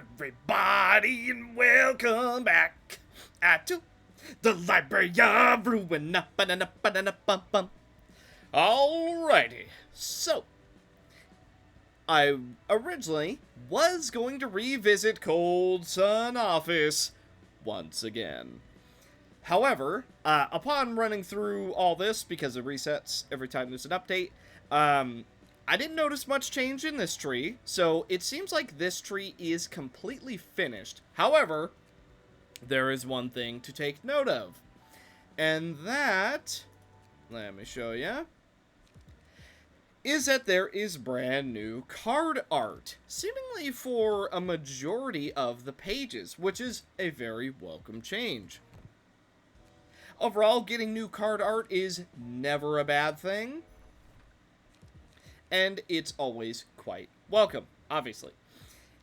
everybody, and welcome back to the Library of Ruina. Alrighty, so I originally was going to revisit Cold Sun Office once again. However, upon running through all this, because it resets every time there's an update, I didn't notice much change in this tree, so it seems like this tree is completely finished. However, there is one thing to take note of, and that, let me show you, is that there is brand new card art, seemingly for a majority of the pages, which is a very welcome change. Overall, getting new card art is never a bad thing, and it's always quite welcome, obviously.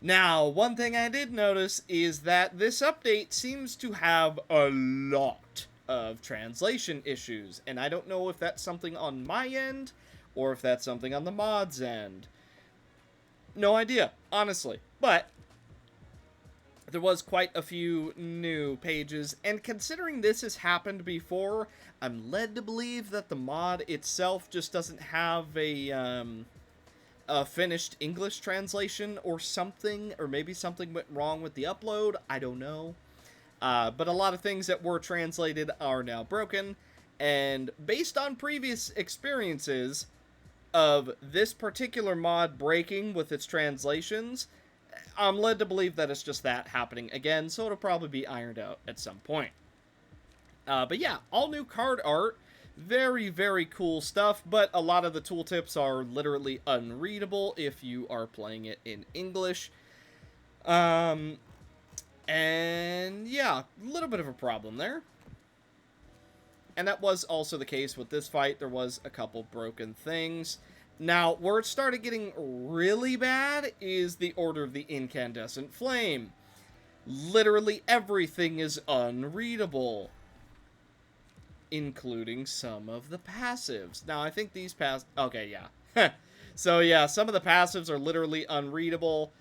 Now, one thing I did notice is that this update seems to have a lot of translation issues, and I don't know if that's something on my end, or if that's something on the mod's end. No idea, honestly, but there was quite a few new pages, and considering this has happened before, I'm led to believe that the mod itself just doesn't have a finished English translation or something, or maybe something went wrong with the upload, I don't know. But a lot of things that were translated are now broken, and based on previous experiences of this particular mod breaking with its translations, I'm led to believe that it's just that happening again, so it'll probably be ironed out at some point. But yeah, all new card art, very, very cool stuff, but a lot of the tooltips are literally unreadable if you are playing it in English. And yeah, a little bit of a problem there. And that was also the case with this fight. There was a couple broken things. Now, where it started getting really bad is the Order of the Incandescent Flame. Literally everything is unreadable, including some of the passives. Now, I think these okay, yeah. So, yeah, some of the passives are literally unreadable.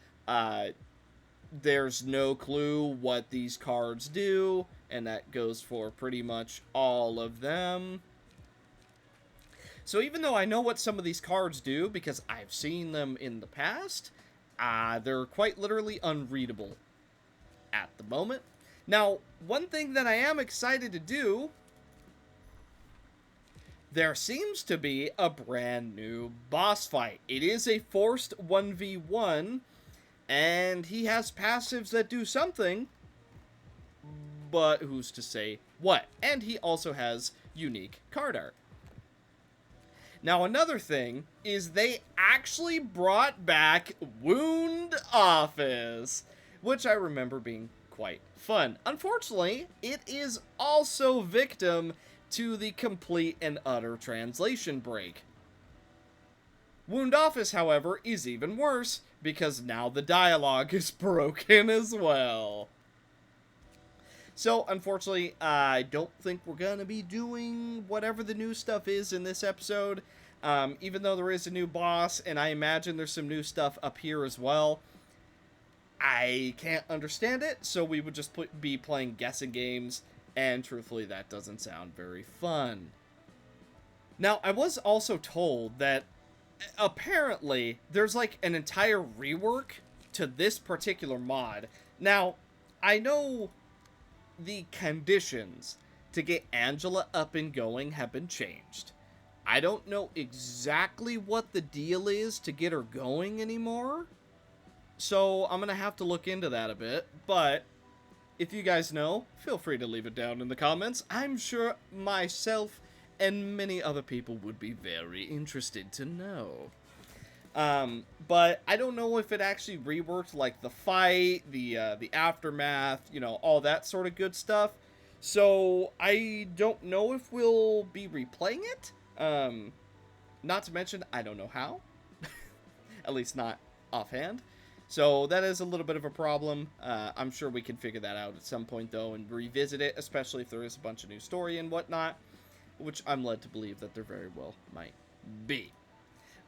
There's no clue what these cards do, and that goes for pretty much all of them. So even though I know what some of these cards do, because I've seen them in the past, they're quite literally unreadable at the moment. Now, one thing that I am excited to do, there seems to be a brand new boss fight. It is a forced 1v1, and he has passives that do something, but who's to say what? And he also has unique card art. Now, another thing is they actually brought back Wound Office, which I remember being quite fun. Unfortunately, it is also victim to the complete and utter translation break. Wound Office, however, is even worse, because now the dialogue is broken as well. So, unfortunately, I don't think we're going to be doing whatever the new stuff is in this episode. Even though there is a new boss, and I imagine there's some new stuff up here as well. I can't understand it, so we would just be playing guessing games, and truthfully, that doesn't sound very fun. Now, I was also told that apparently there's like an entire rework to this particular mod. Now, I know the conditions to get Angela up and going have been changed. I don't know exactly what the deal is to get her going anymore, so I'm gonna have to look into that a bit, but if you guys know, feel free to leave it down in the comments. I'm sure myself and many other people would be very interested to know. But I don't know if it actually reworked, like, the fight, the aftermath, you know, all that sort of good stuff. So, I don't know if we'll be replaying it. Not to mention, I don't know how. At least not offhand. So, that is a little bit of a problem. I'm sure we can figure that out at some point, though, and revisit it, especially if there is a bunch of new story and whatnot, which I'm led to believe that there very well might be.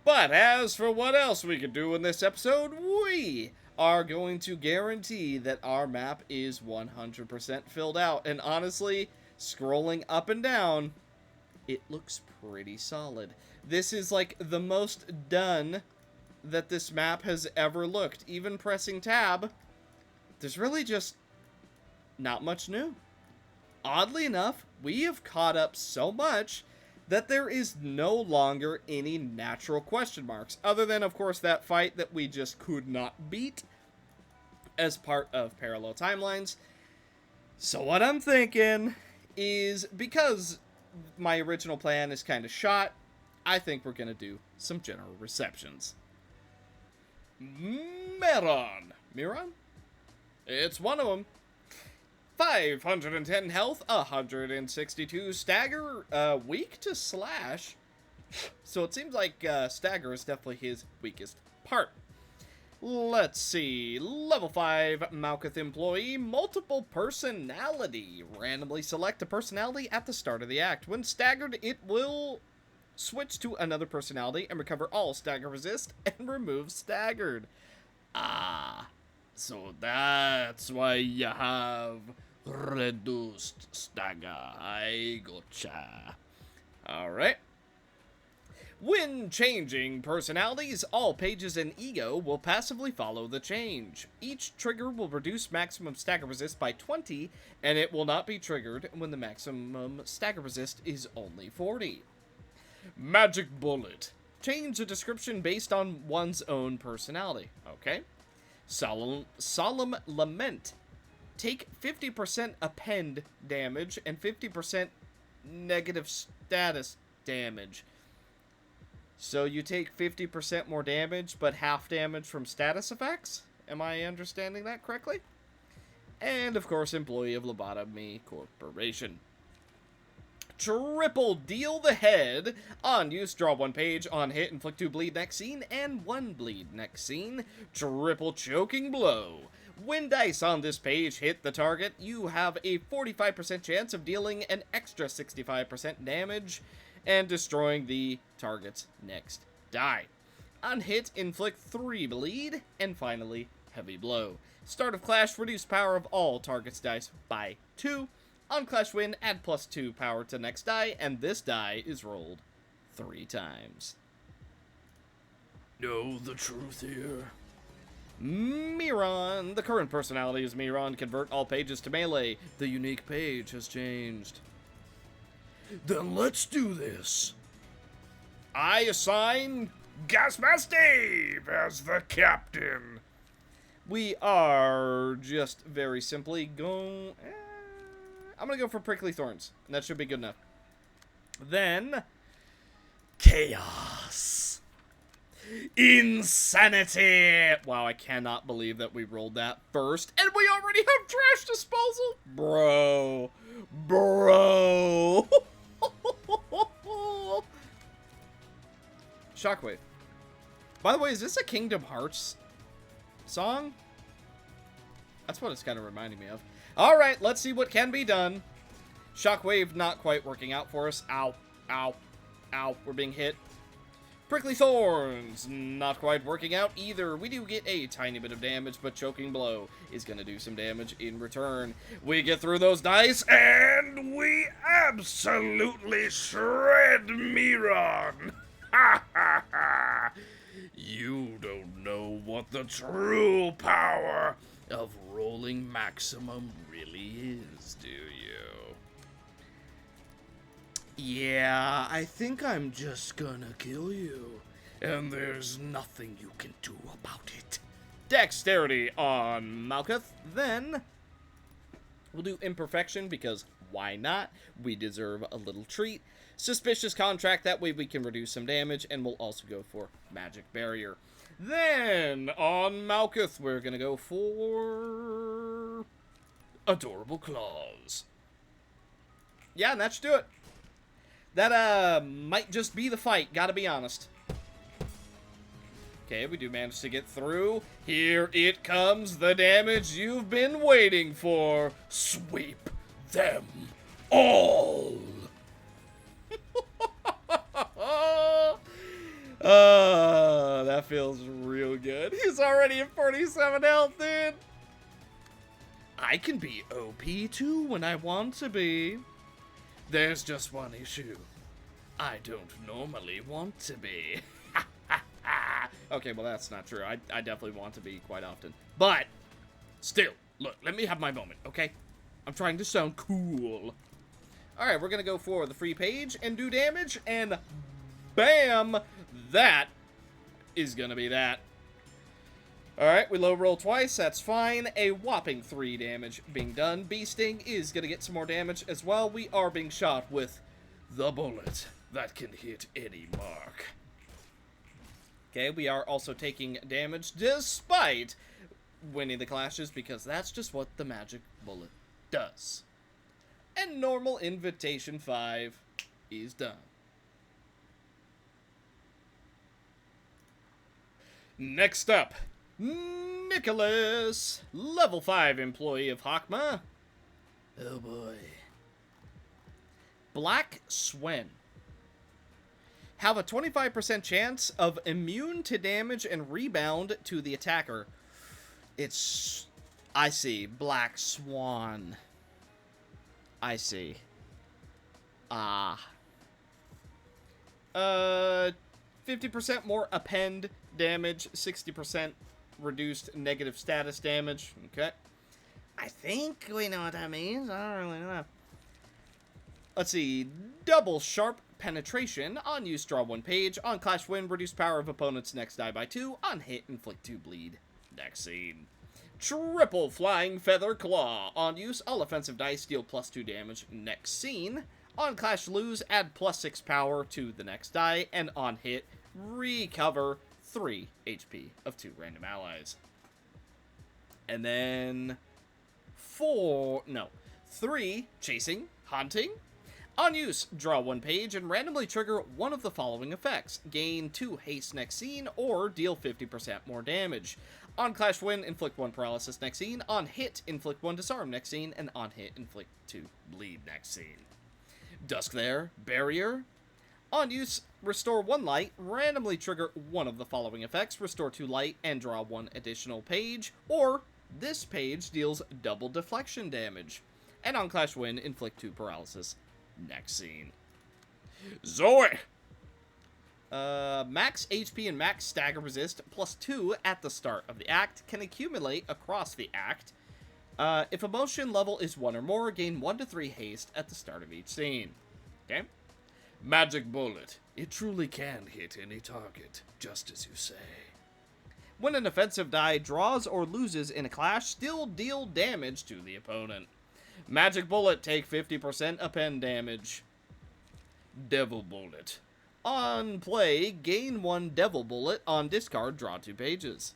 But as for what else we could do in this episode, we are going to guarantee that our map is 100% filled out. And honestly, scrolling up and down, it looks pretty solid. This is like the most done that this map has ever looked. Even pressing tab, there's really just not much new. Oddly enough, we have caught up so much that there is no longer any natural question marks, other than, of course, that fight that we just could not beat as part of parallel timelines. So what I'm thinking is, because my original plan is kind of shot, I think we're going to do some general receptions. Miron. Miron? It's one of them. 510 health, 162 stagger, weak to slash. So it seems like stagger is definitely his weakest part. Let's see. Level 5 Malkuth employee, multiple personality. Randomly select a personality at the start of the act. When staggered, it will switch to another personality and recover all stagger resist and remove staggered. Ah, so that's why you have reduced stagger. I gotcha. Alright. When changing personalities, all pages in Ego will passively follow the change. Each trigger will reduce maximum stagger resist by 20, and it will not be triggered when the maximum stagger resist is only 40. Magic Bullet. Change the description based on one's own personality. Okay. Solemn Lament. Take 50% append damage and 50% negative status damage. So you take 50% more damage, but half damage from status effects? Am I understanding that correctly? And, of course, Employee of Lobotomy Corporation. Triple Deal the Head. On use, draw 1 page. On hit, inflict 2 bleed next scene and 1 bleed next scene. Triple Choking Blow. When dice on this page hit the target, you have a 45% chance of dealing an extra 65% damage and destroying the target's next die. On hit, inflict 3 bleed, and finally, Heavy Blow. Start of Clash, reduce power of all target's dice by 2. On Clash Win, add +2 power to next die, and this die is rolled 3 times. Know the truth here. Miron. The current personality is Miron. Convert all pages to melee. The unique page has changed. Then let's do this. I assign Gasmask Dave as the captain. We are just very simply going... I'm going to go for Prickly Thorns, and that should be good enough. Then, Chaos. Insanity. Wow, I cannot believe that we rolled that first, and we already have Trash Disposal. Bro. Shockwave. By the way, is this a Kingdom Hearts song? That's what it's kind of reminding me of. Alright, let's see what can be done. Shockwave not quite working out for us. Ow. Ow. Ow. We're being hit. Prickly Thorns not quite working out either. We do get a tiny bit of damage, but Choking Blow is going to do some damage in return. We get through those dice, and we absolutely shred Miron. Ha ha ha. You don't know what the true power of rolling maximum really is, do you? Yeah, I think I'm just gonna kill you. And there's nothing you can do about it. Dexterity on Malkuth. Then we'll do Imperfection, because why not? We deserve a little treat. Suspicious Contract, that way we can reduce some damage, and we'll also go for Magic Barrier. Then, on Malkuth, we're gonna go for Adorable Claws. Yeah, and that should do it. That, might just be the fight, gotta be honest. Okay, we do manage to get through. Here it comes, the damage you've been waiting for. Sweep them all. That feels real good. He's already at 47 health, dude. I can be OP too when I want to be. There's just one issue. I don't normally want to be. Okay, well that's not true. I definitely want to be quite often. But, still, look, let me have my moment, okay? I'm trying to sound cool. Alright, we're gonna go for the free page and do damage, and bam! That is gonna be that. Alright, we low roll twice, that's fine. A whopping 3 damage being done. Bee Sting is gonna get some more damage as well. We are being shot with the bullet that can hit any mark. Okay, we are also taking damage despite winning the clashes, because that's just what the magic bullet does. And normal invitation 5 is done. Next up, Nicholas, level 5 employee of Hakma. Oh boy. Black Swen. Have a 25% chance of immune to damage and rebound to the attacker. It's... I see. Black Swan. I see. 50% more append damage, 60% reduced negative status damage. Okay. I think we know what that means. I don't really know. Let's see. Double sharp penetration. On use, draw 1 page. On clash win, reduce power of opponent's next die by 2. On hit, inflict 2 bleed. Next scene. Triple flying feather claw. On use, all offensive dice deal +2 damage. Next scene. On clash lose, add +6 power to the next die. And on hit, recover 3 HP of 2 random allies. And then 3 chasing, haunting. On use, draw 1 page and randomly trigger one of the following effects. Gain 2 haste next scene, or deal 50% more damage. On clash win, inflict 1 paralysis next scene. On hit, inflict 1 disarm next scene. And on hit, inflict 2 bleed next scene. Dusk there, barrier. On use, restore 1 light, randomly trigger one of the following effects. Restore 2 light and draw 1 additional page. Or, this page deals double deflection damage. And on clash win, inflict 2 paralysis. Next scene. Zoe! Max HP and max stagger resist +2 at the start of the act can accumulate across the act. If emotion level is 1 or more, gain 1 to 3 haste at the start of each scene. Okay? Magic bullet. It truly can hit any target, just as you say. When an offensive die draws or loses in a clash, still deal damage to the opponent. Magic bullet, take 50% append damage. Devil bullet. On play, gain 1 devil bullet. On discard, draw 2 pages.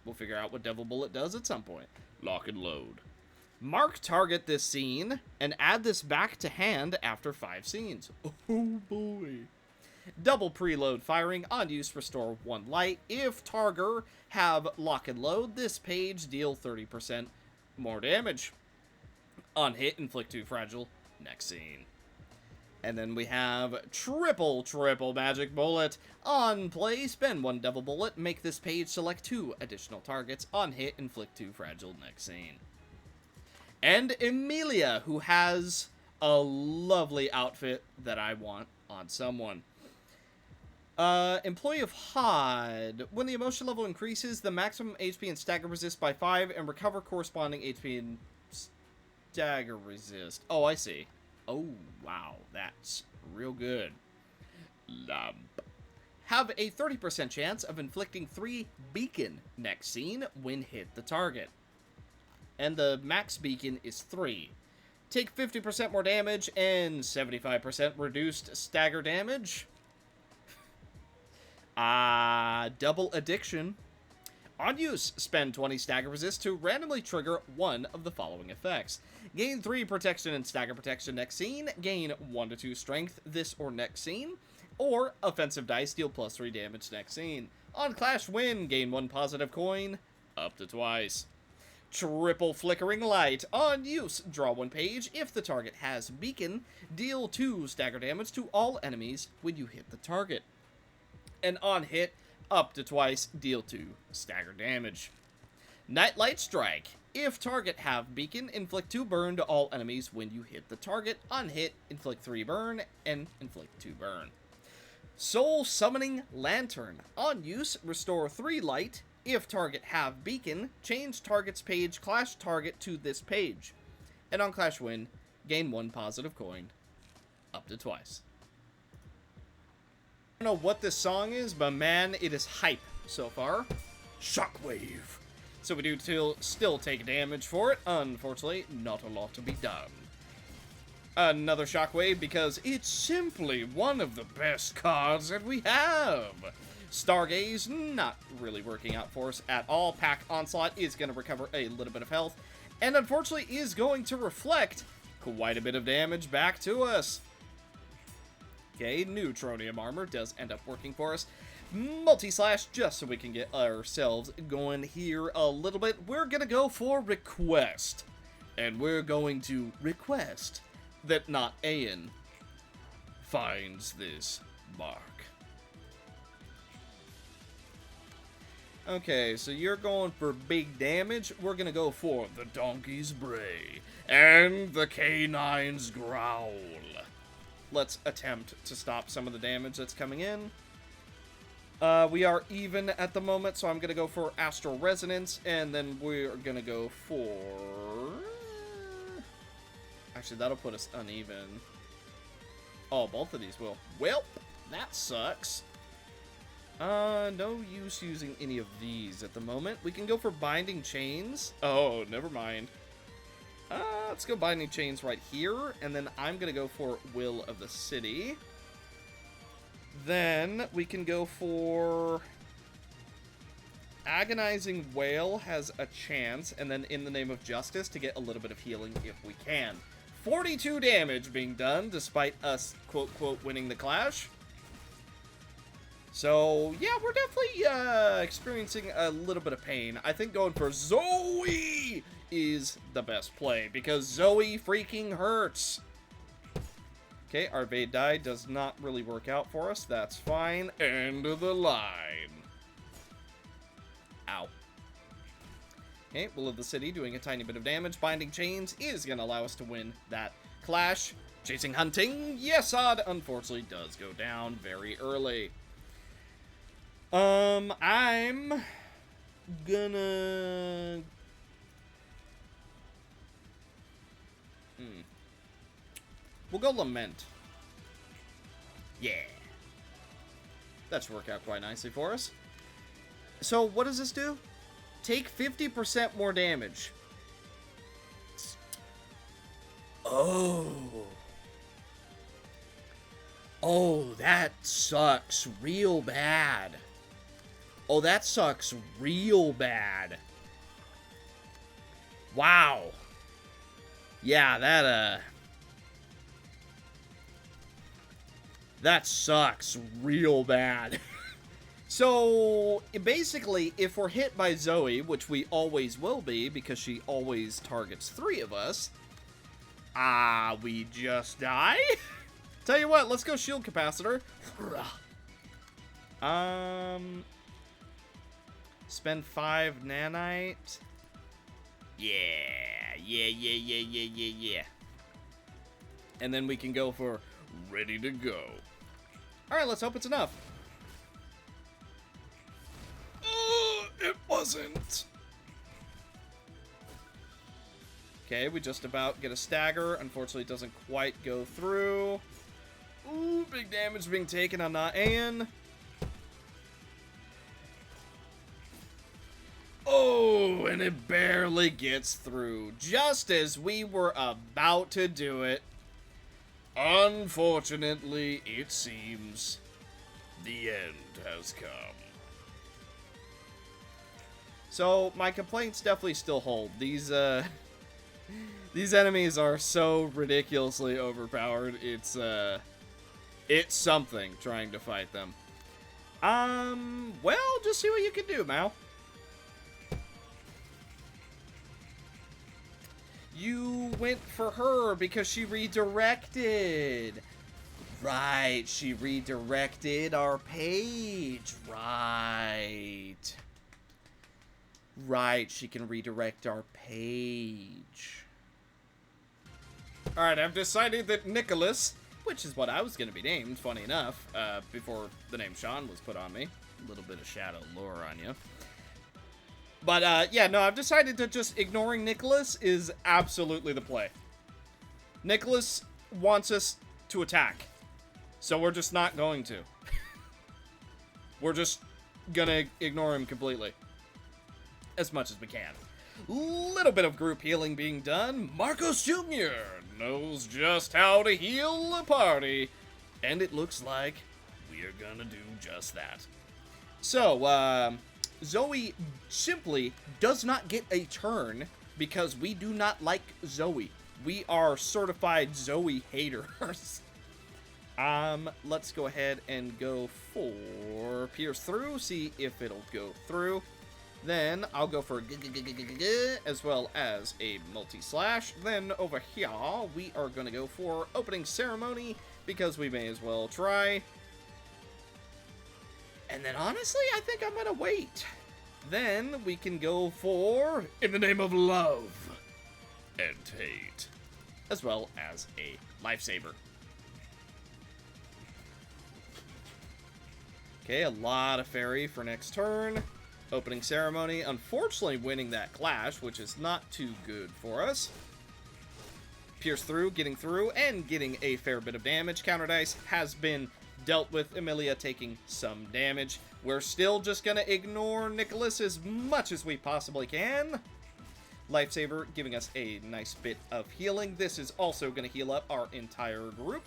We'll figure out what devil bullet does at some point. Lock and load. Mark target this scene and add this back to hand after 5 scenes. Oh boy. Double preload firing. On use, restore 1 light. If Targer have lock and load, this page deal 30% more damage. On hit, inflict 2 fragile. Next scene. And then we have triple magic bullet. On play, spend 1 devil bullet. Make this page select 2 additional targets. On hit, inflict 2 fragile. Next scene. And Emilia, who has a lovely outfit that I want on someone. Employee of HOD. When the emotion level increases, the maximum HP and stagger resist by 5 and recover corresponding HP and stagger resist. Oh, I see. Oh, wow. That's real good. Lump. Have a 30% chance of inflicting 3 beacon next scene when hit the target. And the max beacon is 3. Take 50% more damage and 75% reduced stagger damage. Double addiction. On use, spend 20 stagger resist to randomly trigger one of the following effects. Gain 3 protection and stagger protection next scene. Gain 1 to 2 strength this or next scene. Or offensive dice deal +3 damage next scene. On clash win, gain 1 positive coin, up to twice. Triple flickering light. On use, draw 1 page. If the target has beacon, deal 2 stagger damage to all enemies when you hit the target. And on hit, up to twice, deal 2 stagger damage. Nightlight Strike. If target have beacon, inflict 2 burn to all enemies when you hit the target. On hit, inflict 3 burn and inflict 2 burn. Soul Summoning Lantern. On use, restore 3 light. If target have beacon, change target's page clash target to this page. And on clash win, gain 1 positive coin. Up to twice. I don't know what this song is, but man, it is hype so far. Shockwave. So we do still take damage for it. Unfortunately, not a lot to be done. Another Shockwave because it's simply one of the best cards that we have. Stargaze, not really working out for us at all. Pack Onslaught is going to recover a little bit of health. And unfortunately is going to reflect quite a bit of damage back to us. Okay, Neutronium Armor does end up working for us. Multi-slash, just so we can get ourselves going here a little bit. We're going to go for Request. And we're going to request that not Aeon finds this mark. Okay, so you're going for big damage. We're going to go for the Donkey's Bray and the Canine's Growl. Let's attempt to stop some of the damage that's coming in. We are even at the moment, so I'm going to go for Astral Resonance, and then we're going to go for... Actually, that'll put us uneven. Oh, both of these will. Well, that sucks. No use using any of these at the moment. We can go for Binding Chains. Oh, never mind. Let's go Binding Chains right here, and then I'm going to go for Will of the City. Then we can go for Agonizing Wail has a chance, and then In the Name of Justice to get a little bit of healing if we can. 42 damage being done, despite us, quote-quote, winning the clash. So, yeah, we're definitely experiencing a little bit of pain. I think going for Zoe is the best play, because Zoe freaking hurts. Okay, our Vade Die does not really work out for us. That's fine. End of the line. Ow. Okay, Will of the City doing a tiny bit of damage. Binding Chains is going to allow us to win that clash. Chasing Hunting, yes, odd, unfortunately does go down very early. I'm gonna... We'll go Lament. Yeah. That should work out quite nicely for us. So, what does this do? Take 50% more damage. Oh. Oh, that sucks real bad. Oh, that sucks real bad. Wow. Yeah, that sucks real bad. So, basically, if we're hit by Zoe, which we always will be, because she always targets 3 of us, we just die? Tell you what, let's go Shield Capacitor. Spend 5 nanite. Yeah. And then we can go for ready to go. Alright, let's hope it's enough. It wasn't. Okay, we just about get a stagger. Unfortunately, it doesn't quite go through. Ooh, big damage being taken on Aeon. Oh, and it barely gets through. Just as we were about to do it. Unfortunately, it seems the end has come. So, my complaints definitely still hold. These enemies are so ridiculously overpowered. It's something trying to fight them. Well, just see what you can do, Mal. You went for her because she redirected. Right, she redirected our page. Right. Right, she can redirect our page. Alright, I've decided that Nicholas, which is what I was going to be named, funny enough, before the name Sean was put on me. A little bit of shadow lore on you. But, yeah, no, I've decided that just ignoring Nicholas is absolutely the play. Nicholas wants us to attack. So we're just not going to. We're just gonna ignore him completely. As much as we can. Little bit of group healing being done. Marcos Jr. knows just how to heal a party. And it looks like we're gonna do just that. So, Zoe simply does not get a turn because we do not like Zoe. We are certified Zoe haters. Let's go ahead and go for Pierce Through, see if it'll go through. Then I'll go for as well as a multi-slash. Then over here, we are going to go for Opening Ceremony because we may as well try. And then honestly, I think I'm going to wait. Then we can go for In the Name of Love and Hate, as well as a Lifesaver. Okay, a lot of fairy for next turn. Opening Ceremony, unfortunately winning that clash, which is not too good for us. Pierce Through, and getting a fair bit of damage. Counter Dice has been dealt with, Emilia taking some damage. We're still just gonna ignore Nicholas as much as we possibly can. Lifesaver giving us a nice bit of healing. This is also gonna heal up our entire group.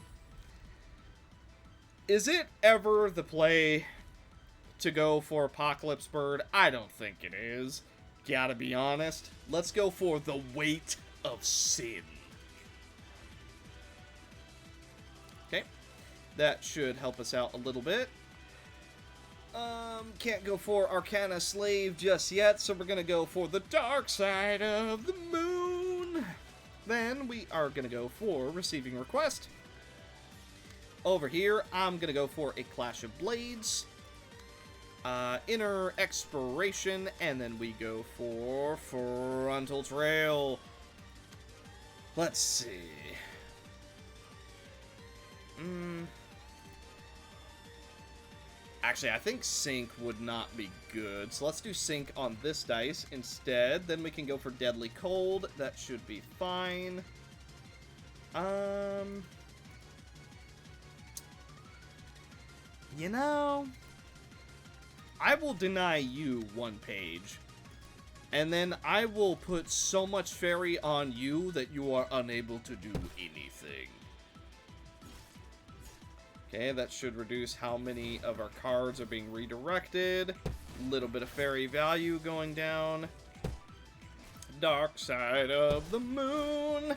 Is it ever the play to go for Apocalypse Bird? I don't think it is. Gotta be honest. Let's go for the Weight of Sin. Okay. That should help us out a little bit. Can't go for Arcana Slave just yet, so we're gonna go for the Dark Side of the Moon. Then we are gonna go for Receiving Request. Over here, I'm going to go for a Clash of Blades, Inner Expiration, and then we go for Frontal Trail. Let's see. Actually, I think Sync would not be good, so let's do Sync on this dice instead. Then we can go for Deadly Cold. That should be fine. You know, I will deny you one page, and then I will put so much fairy on you that you are unable to do anything. Okay, that should reduce how many of our cards are being redirected. A little bit of fairy value going down. Dark Side of the Moon.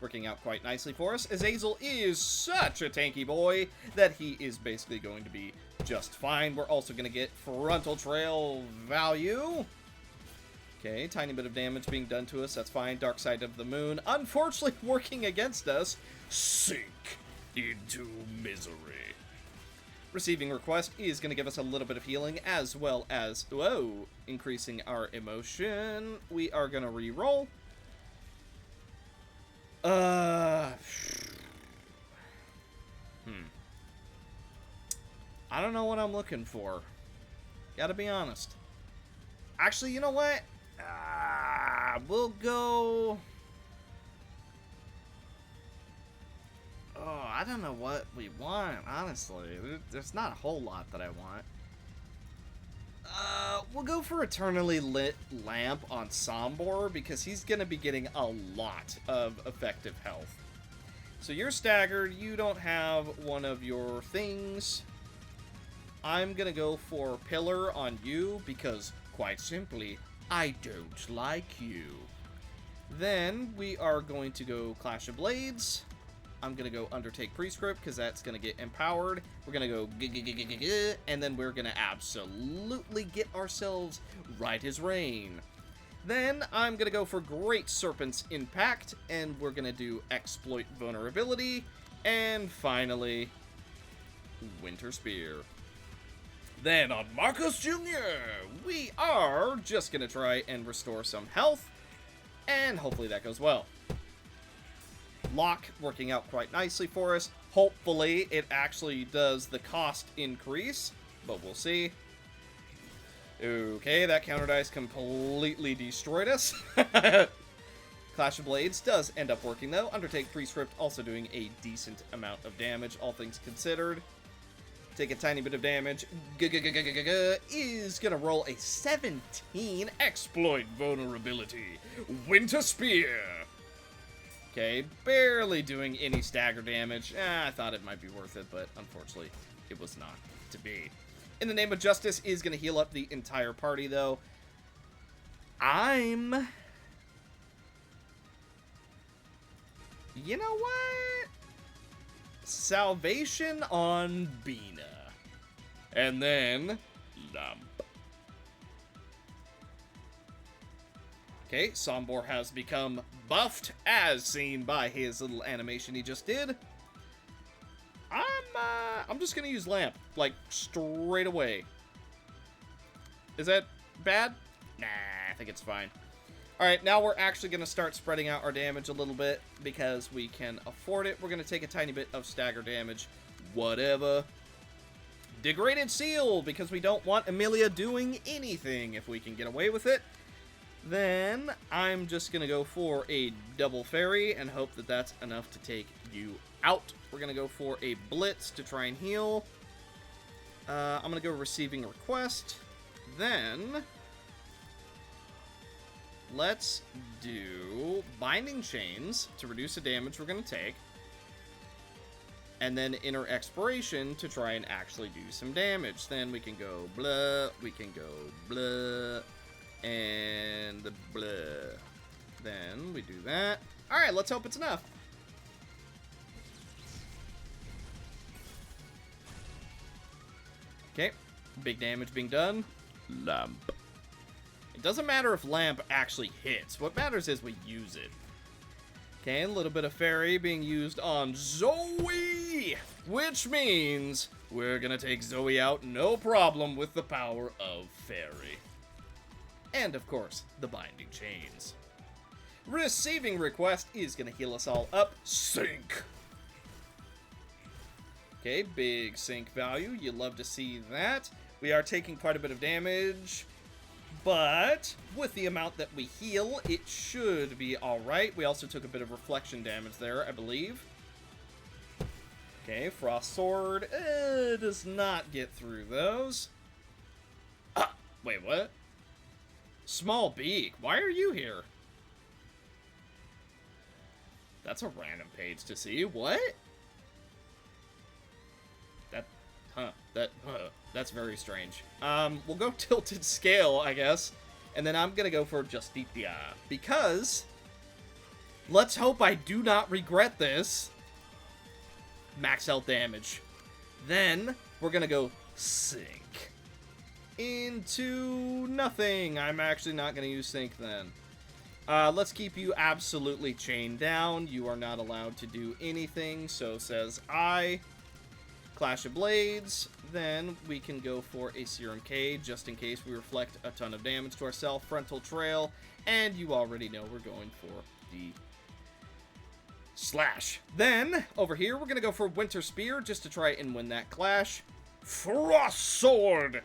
Working out quite nicely for us. Azazel is such a tanky boy that he is basically going to be just fine. We're also going to get Frontal Trail value. Okay, tiny bit of damage being done to us. That's fine. Dark Side of the Moon, unfortunately working against us. Sink into misery. Receiving Request is going to give us a little bit of healing as well as, whoa, increasing our emotion. We are going to re-roll. I don't know what I'm looking for. Gotta be honest. Actually, you know what? We'll go... Oh, I don't know what we want, honestly. There's not a whole lot that I want. We'll go for Eternally Lit Lamp on Sombor, because he's going to be getting a lot of effective health. So you're staggered, you don't have one of your things. I'm going to go for Pillar on you, because, quite simply, I don't like you. Then we are going to go Clash of Blades. I'm going to go Undertake Prescript, because that's going to get empowered. We're going to go and then we're going to absolutely get ourselves right as rain. Then I'm going to go for Great Serpent's Impact, and we're going to do Exploit Vulnerability. And finally, Winter Spear. Then on Marcus Jr., we are just going to try and restore some health, and hopefully that goes well. Lock working out quite nicely for us. Hopefully it actually does the cost increase, but we'll see. Okay, that counter dice completely destroyed us. Clash of Blades does end up working though. Undertake Prescript also doing a decent amount of damage, all things considered. Take a tiny bit of damage. Is gonna roll a 17. Exploit vulnerability. Winter Spear. Okay, barely doing any stagger damage. I thought it might be worth it, but unfortunately, it was not to be. In the Name of Justice is gonna heal up the entire party, though. You know what? Salvation on Bina. And then Lump. Okay, Sombor has become buffed, as seen by his little animation he just did. I'm just gonna use Lamp, like, straight away. Is that bad? Nah, I think it's fine. Alright, now we're actually gonna start spreading out our damage a little bit, because we can afford it. We're gonna take a tiny bit of stagger damage. Whatever. Degraded Seal, because we don't want Amelia doing anything if we can get away with it. Then I'm just going to go for a double fairy and hope that that's enough to take you out. We're going to go for a blitz to try and heal. I'm going to go receiving request. Then let's do binding chains to reduce the damage we're going to take. And then inner expiration to try and actually do some damage. Then we can go blah, we can go blah, and blah. Then we do that. Alright, let's hope it's enough. Okay, big damage being done. Lamp. It doesn't matter if Lamp actually hits. What matters is we use it. Okay, a little bit of fairy being used on Zoe, which means we're gonna take Zoe out no problem with the power of fairy. And of course, the binding chains. Receiving request is gonna heal us all up. Sync. Okay, big sync value. You love to see that. We are taking quite a bit of damage. But with the amount that we heal, it should be alright. We also took a bit of reflection damage there, I believe. Okay, Frost Sword does not get through those. Wait, what? Small Beak, why are you here? That's a random page to see. What? That's very strange. We'll go Tilted Scale, I guess. And then I'm gonna go for Justitia. Because, let's hope I do not regret this. Max health damage. Then, we're gonna go Sink. Into nothing. I'm actually not gonna use Sink then. Let's keep you absolutely chained down. You are not allowed to do anything, so says I. Clash of Blades, then we can go for a Serum K, just in case we reflect a ton of damage to ourselves. Frontal Trail, and you already know we're going for the Slash. Then, over here, we're going to go for Winter Spear, just to try and win that clash. Frost Sword,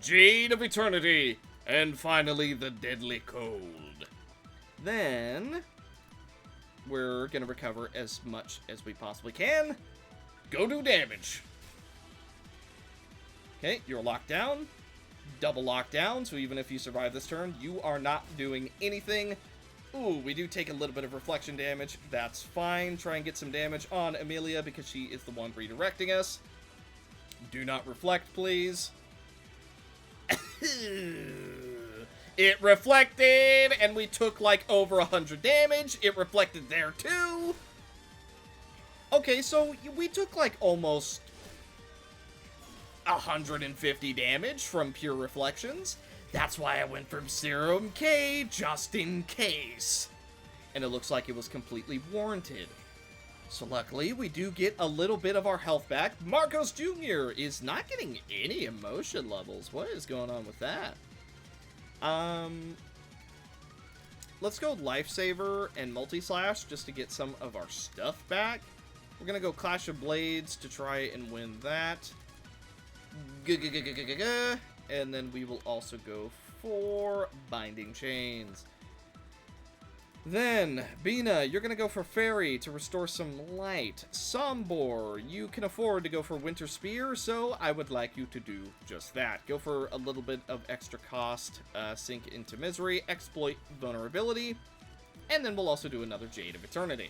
Jade of Eternity, and finally the Deadly Cold. Then, we're going to recover as much as we possibly can. Go do damage. Okay, you're locked down. Double lockdown, so even if you survive this turn, you are not doing anything. Ooh, we do take a little bit of reflection damage. That's fine. Try and get some damage on Amelia because she is the one redirecting us. Do not reflect, please. It reflected, and we took like over 100 damage. It reflected there too. Okay, so we took like almost 150 damage from pure reflections. That's why I went from Serum K, just in case. And it looks like it was completely warranted. So luckily, we do get a little bit of our health back. Marcos Jr. is not getting any emotion levels. What is going on with that? Let's go Lifesaver and Multi-Slash just to get some of our stuff back. We're going to go Clash of Blades to try and win that. And then we will also go for Binding Chains. Then, Bina, you're going to go for Fairy to restore some light. Sombor, you can afford to go for Winter Spear, so I would like you to do just that. Go for a little bit of extra cost, Sink into Misery, Exploit Vulnerability, and then we'll also do another Jade of Eternity.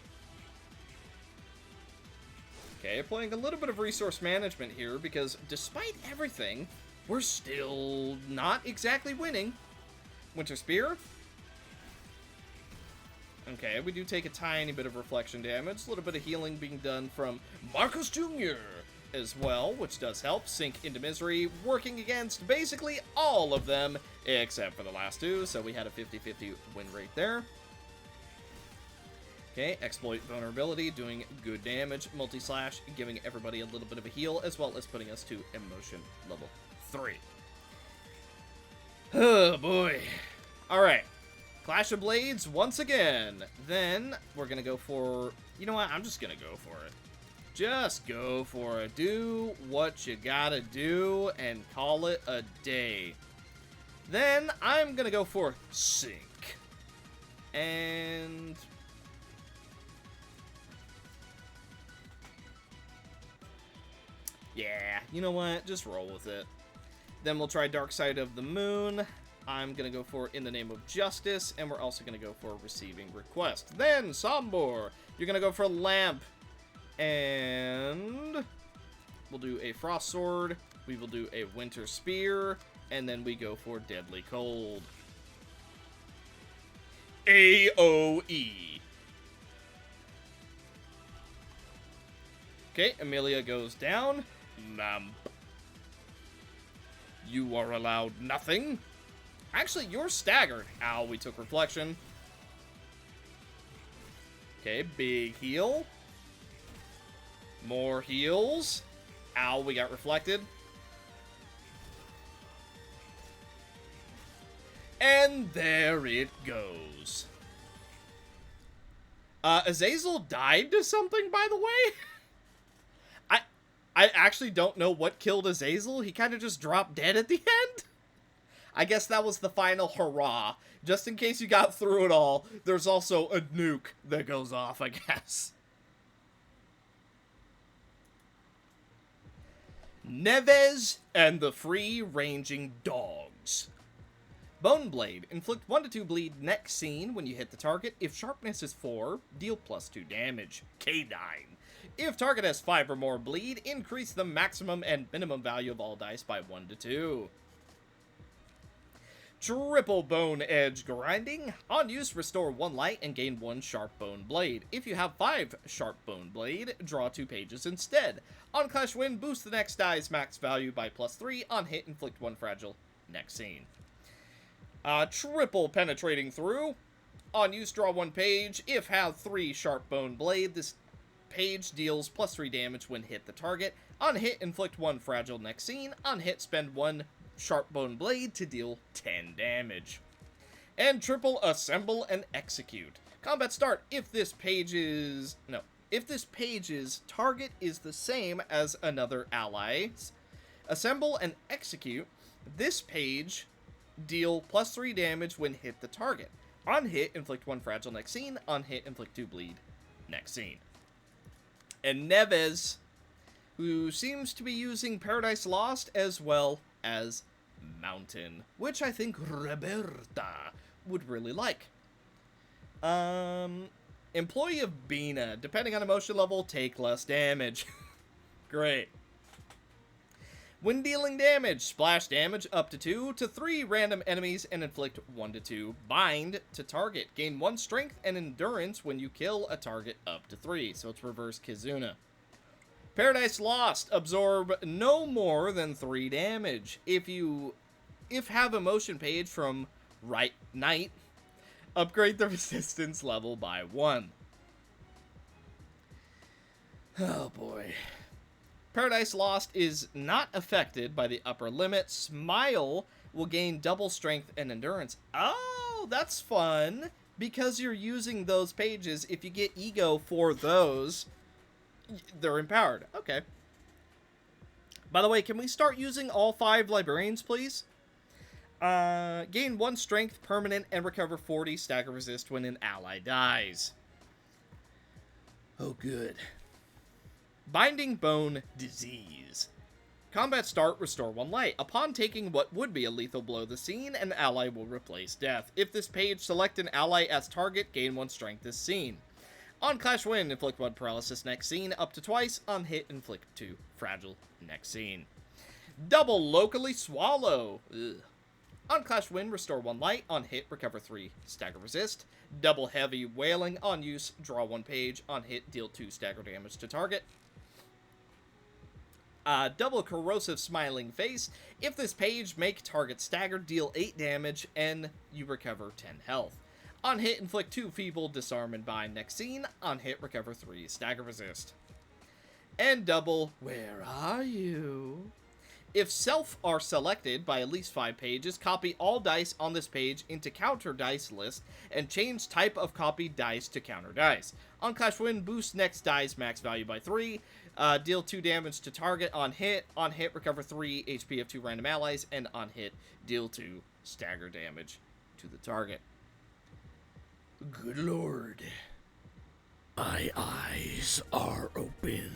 Okay, playing a little bit of resource management here, because despite everything, we're still not exactly winning. Winter Spear. Okay, we do take a tiny bit of reflection damage. A little bit of healing being done from Marcos Jr. as well, which does help. Sink into Misery, working against basically all of them, except for the last two, so we had a 50-50 win rate there. Okay, Exploit Vulnerability, doing good damage. Multi-Slash, giving everybody a little bit of a heal, as well as putting us to Emotion level 3. Oh, boy. Alright. Clash of Blades once again. Then we're going to go for... You know what? I'm just going to go for it. Just go for it. Do what you gotta do and call it a day. Then I'm going to go for Sink. And... yeah, you know what? Just roll with it. Then we'll try Dark Side of the Moon. I'm going to go for In the Name of Justice, and we're also going to go for Receiving Request. Then, Sombor, you're going to go for Lamp, and we'll do a Frost Sword, we will do a Winter Spear, and then we go for Deadly Cold. AOE. Okay, Amelia goes down. Lamp. You are allowed nothing. Actually, you're staggered. Ow, we took reflection. Okay, big heal. More heals. Ow, we got reflected. And there it goes. Azazel died to something, by the way? I actually don't know what killed Azazel. He kind of just dropped dead at the end. I guess that was the final hurrah. Just in case you got through it all, there's also a nuke that goes off, I guess. Neves and the Free-Ranging Dogs. Bone Blade. Inflict 1 to 2 bleed next scene when you hit the target. If sharpness is 4, deal +2 damage. K9. If target has 5 or more bleed, increase the maximum and minimum value of all dice by 1 to 2. Triple Bone Edge Grinding. On use, restore 1 light and gain 1 Sharp Bone Blade. If you have 5 Sharp Bone Blade, draw 2 pages instead. On Clash Win, boost the next die's max value by +3. On hit, inflict 1 fragile. Next scene. Triple Penetrating Through. On use, draw 1 page. If have 3 Sharp Bone Blade, this page deals +3 damage when hit the target. On hit, inflict 1 fragile next scene. On hit, spend 1 Sharp Bone Blade to deal 10 damage. And triple Assemble and Execute. Combat start if this page's target is the same as another ally's. Assemble and Execute. This page deal +3 damage when hit the target. On hit, inflict 1 fragile next scene. On hit, inflict 2 bleed next scene. And Neves, who seems to be using Paradise Lost as well as Mountain, which I think Roberta would really like. Employee of Bina, depending on emotion level, take less damage. Great. When dealing damage, splash damage up to 2 to 3 random enemies and inflict 1 to 2 bind to target. Gain 1 strength and endurance when you kill a target up to 3. So it's reverse Kizuna. Paradise Lost, absorb no more than 3 damage. If have emotion page from Right Knight, upgrade the resistance level by 1. Oh boy. Paradise Lost is not affected by the upper limit. Smile will gain double strength and endurance. Oh, that's fun. Because you're using those pages, if you get ego for those, they're empowered. Okay. By the way, can we start using all 5 librarians, please? Gain 1 strength permanent and recover 40 stagger resist when an ally dies. Oh, good. Binding Bone Disease. Combat start, restore 1 light. Upon taking what would be a lethal blow, the scene, an ally will replace death. If this page, select an ally as target, gain 1 strength this scene. On Clash Win, inflict 1 paralysis next scene, up to twice. On hit, inflict 2 fragile next scene. Double locally swallow. Ugh. On Clash Win, restore 1 light. On hit, recover 3 stagger resist. Double heavy wailing. On use, draw 1 page. On hit, deal 2 stagger damage to target. Double corrosive smiling face. If this page, make target staggered, deal 8 damage, and you recover 10 health. On hit, inflict 2 feeble, disarm, and bind next scene. On hit, recover 3 stagger resist. And double, where are you? If self are selected by at least 5 pages, copy all dice on this page into counter dice list and change type of copied dice to counter dice. On Clash Win, boost next dice max value by 3. Deal 2 damage to target on hit. On hit, recover 3 HP of 2 random allies. And on hit, deal 2 stagger damage to the target. Good lord. My eyes are open.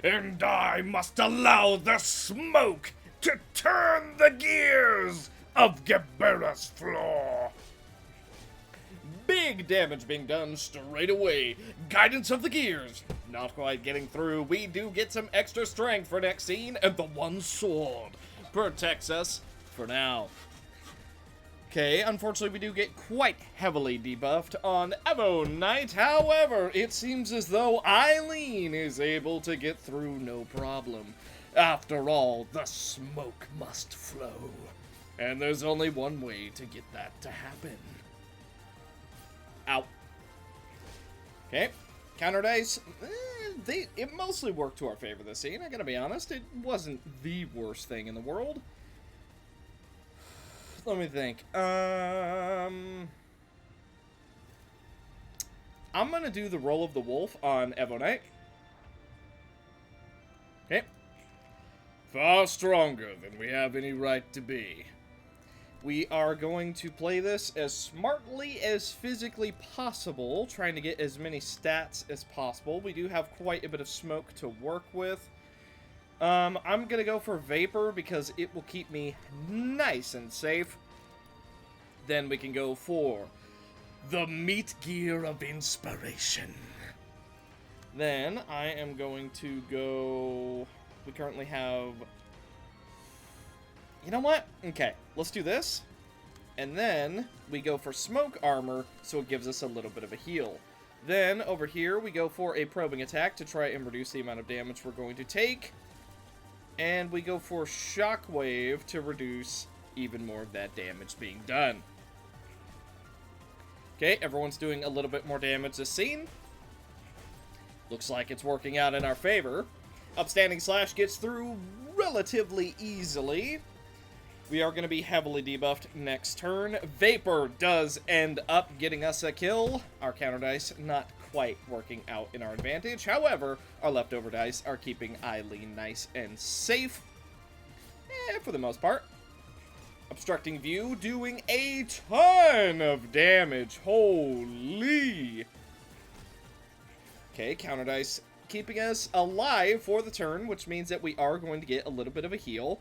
And I must allow the smoke to turn the gears of Gebera's floor. Big damage being done straight away. Guidance of the gears. Not quite getting through. We do get some extra strength for next scene, and the 1 sword protects us for now. Okay, unfortunately we do get quite heavily debuffed on Evo Knight. However, it seems as though Eileen is able to get through no problem. After all, the smoke must flow. And there's only one way to get that to happen. Ow. Okay, counter dice. It mostly worked to our favor this scene, I gotta be honest. It wasn't the worst thing in the world. Let me think. I'm gonna do the Roll of the Wolf on Evo Knight. Okay. Far stronger than we have any right to be. We are going to play this as smartly as physically possible, trying to get as many stats as possible. We do have quite a bit of smoke to work with. I'm gonna go for Vapor because it will keep me nice and safe. Then we can go for the Meat Gear of Inspiration. Then I am going to go... We currently have... You know what? Okay, let's do this. And then we go for Smoke Armor, so it gives us a little bit of a heal. Then over here we go for a Probing Attack to try and reduce the amount of damage we're going to take. And we go for Shockwave to reduce even more of that damage being done. Okay, everyone's doing a little bit more damage this scene. Looks like it's working out in our favor. Upstanding Slash gets through relatively easily. We are going to be heavily debuffed next turn. Vapor does end up getting us a kill. Our counter dice not quite working out in our advantage. However, our leftover dice are keeping Eileen nice and safe. For the most part. Obstructing View doing a ton of damage. Holy. Okay, counter dice keeping us alive for the turn, which means that we are going to get a little bit of a heal.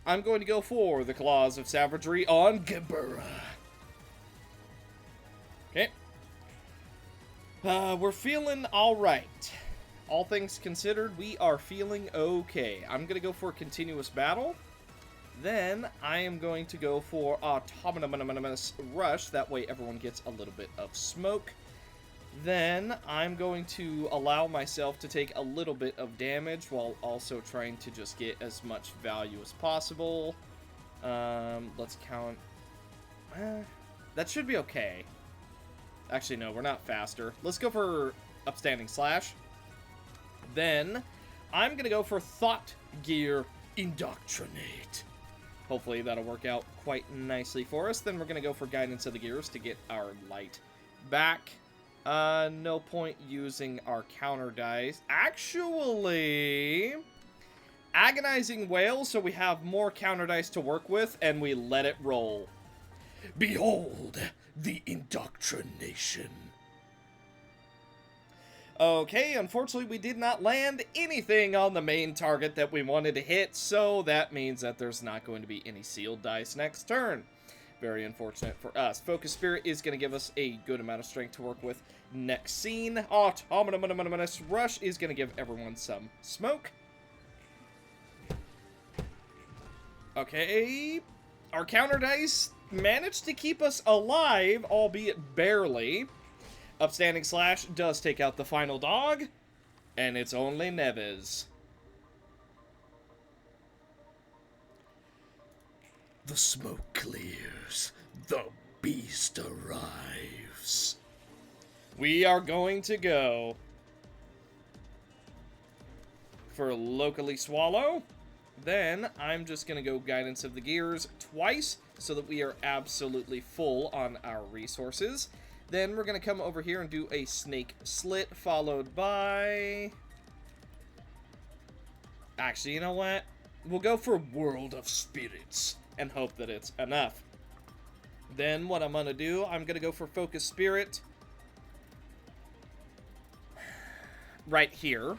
I'm going to go for the Claws of Savagery on Gebera. Okay. We're feeling alright. All things considered, we are feeling okay. I'm going to go for Continuous Battle. Then I am going to go for Autonomous Rush. That way everyone gets a little bit of smoke. Then I'm going to allow myself to take a little bit of damage while also trying to just get as much value as possible. Let's count. That should be okay. Actually, no, we're not faster. Let's go for Upstanding Slash. Then I'm going to go for Thought Gear Indoctrinate. Hopefully that'll work out quite nicely for us. Then we're going to go for Guidance of the Gears to get our light back. No point using our counter dice. Actually, Agonizing Wail, so we have more counter dice to work with, and we let it roll. Behold the indoctrination. Okay, unfortunately we did not land anything on the main target that we wanted to hit, so that means that there's not going to be any sealed dice next turn. Very unfortunate for us. Focus Spirit is going to give us a good amount of strength to work with next scene. Autonomous Rush is going to give everyone some smoke. Okay, our counter dice managed to keep us alive, albeit barely. Upstanding Slash does take out the final dog, and it's only Neves. The smoke clears. The beast arrives. We are going to go for Locally Swallow. Then I'm just going to go Guidance of the Gears twice so that we are absolutely full on our resources. Then we're going to come over here and do a Snake Slit, followed by... Actually, you know what? We'll go for World of Spirits and hope that it's enough. Then what I'm going to do, I'm going to go for Focus Spirit right here.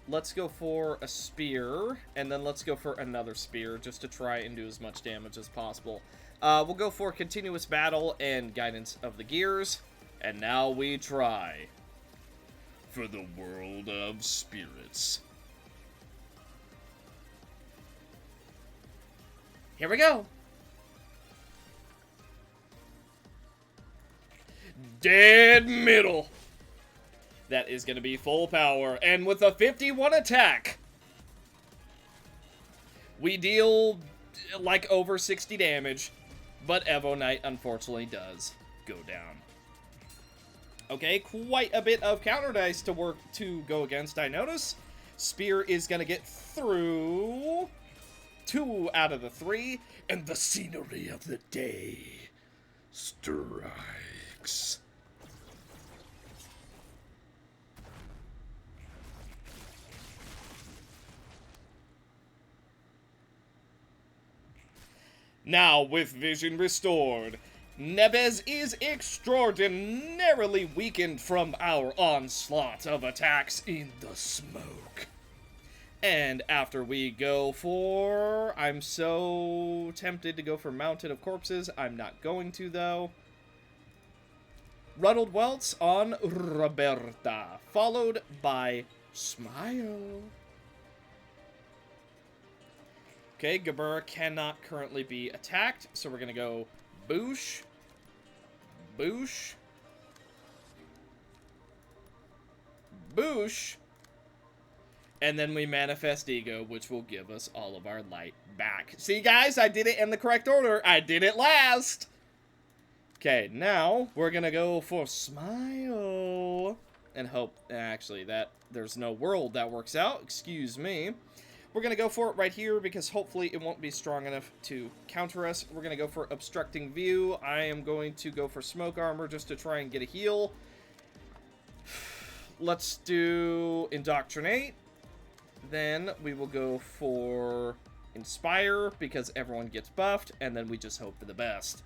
Let's go for a spear, and then let's go for another spear just to try and do as much damage as possible. We'll go for Continuous Battle and Guidance of the Gears. And now we try for the World of Spirits. Here we go. Dead middle. That is going to be full power. And with a 51 attack, we deal like over 60 damage. But Evo Knight, unfortunately, does go down. Okay, quite a bit of counter dice to go against, I notice. Spear is going to get through 2 out of the 3. And the scenery of the day strikes. Now, with vision restored, Neves is extraordinarily weakened from our onslaught of attacks in the smoke. And after we go for... I'm so tempted to go for Mountain of Corpses. I'm not going to, though. Ruddled Welts on Roberta, followed by Smile. Okay, Gabura cannot currently be attacked, so we're going to go Boosh, Boosh, Boosh, and then we Manifest Ego, which will give us all of our light back. See, guys, I did it in the correct order. I did it last. Okay, now we're going to go for Smile and hope, actually, that there's no world that works out. Excuse me. We're going to go for it right here because hopefully it won't be strong enough to counter us. We're going to go for Obstructing View. I am going to go for Smoke Armor just to try and get a heal. Let's do Indoctrinate. Then we will go for Inspire because everyone gets buffed. And then we just hope for the best.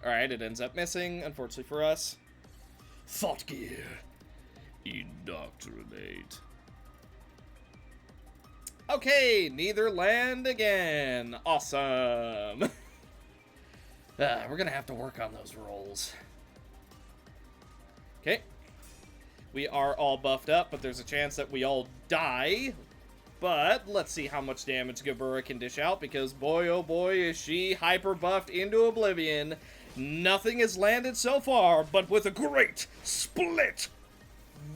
Alright, it ends up missing, unfortunately for us. Thought Gear. Indoctrinate. Okay, neither land again. Awesome. We're gonna have to work on those rolls. Okay. We are all buffed up, but there's a chance that we all die. But let's see how much damage Gabura can dish out, because boy, oh boy, is she hyper buffed into oblivion. Nothing has landed so far, but with a great split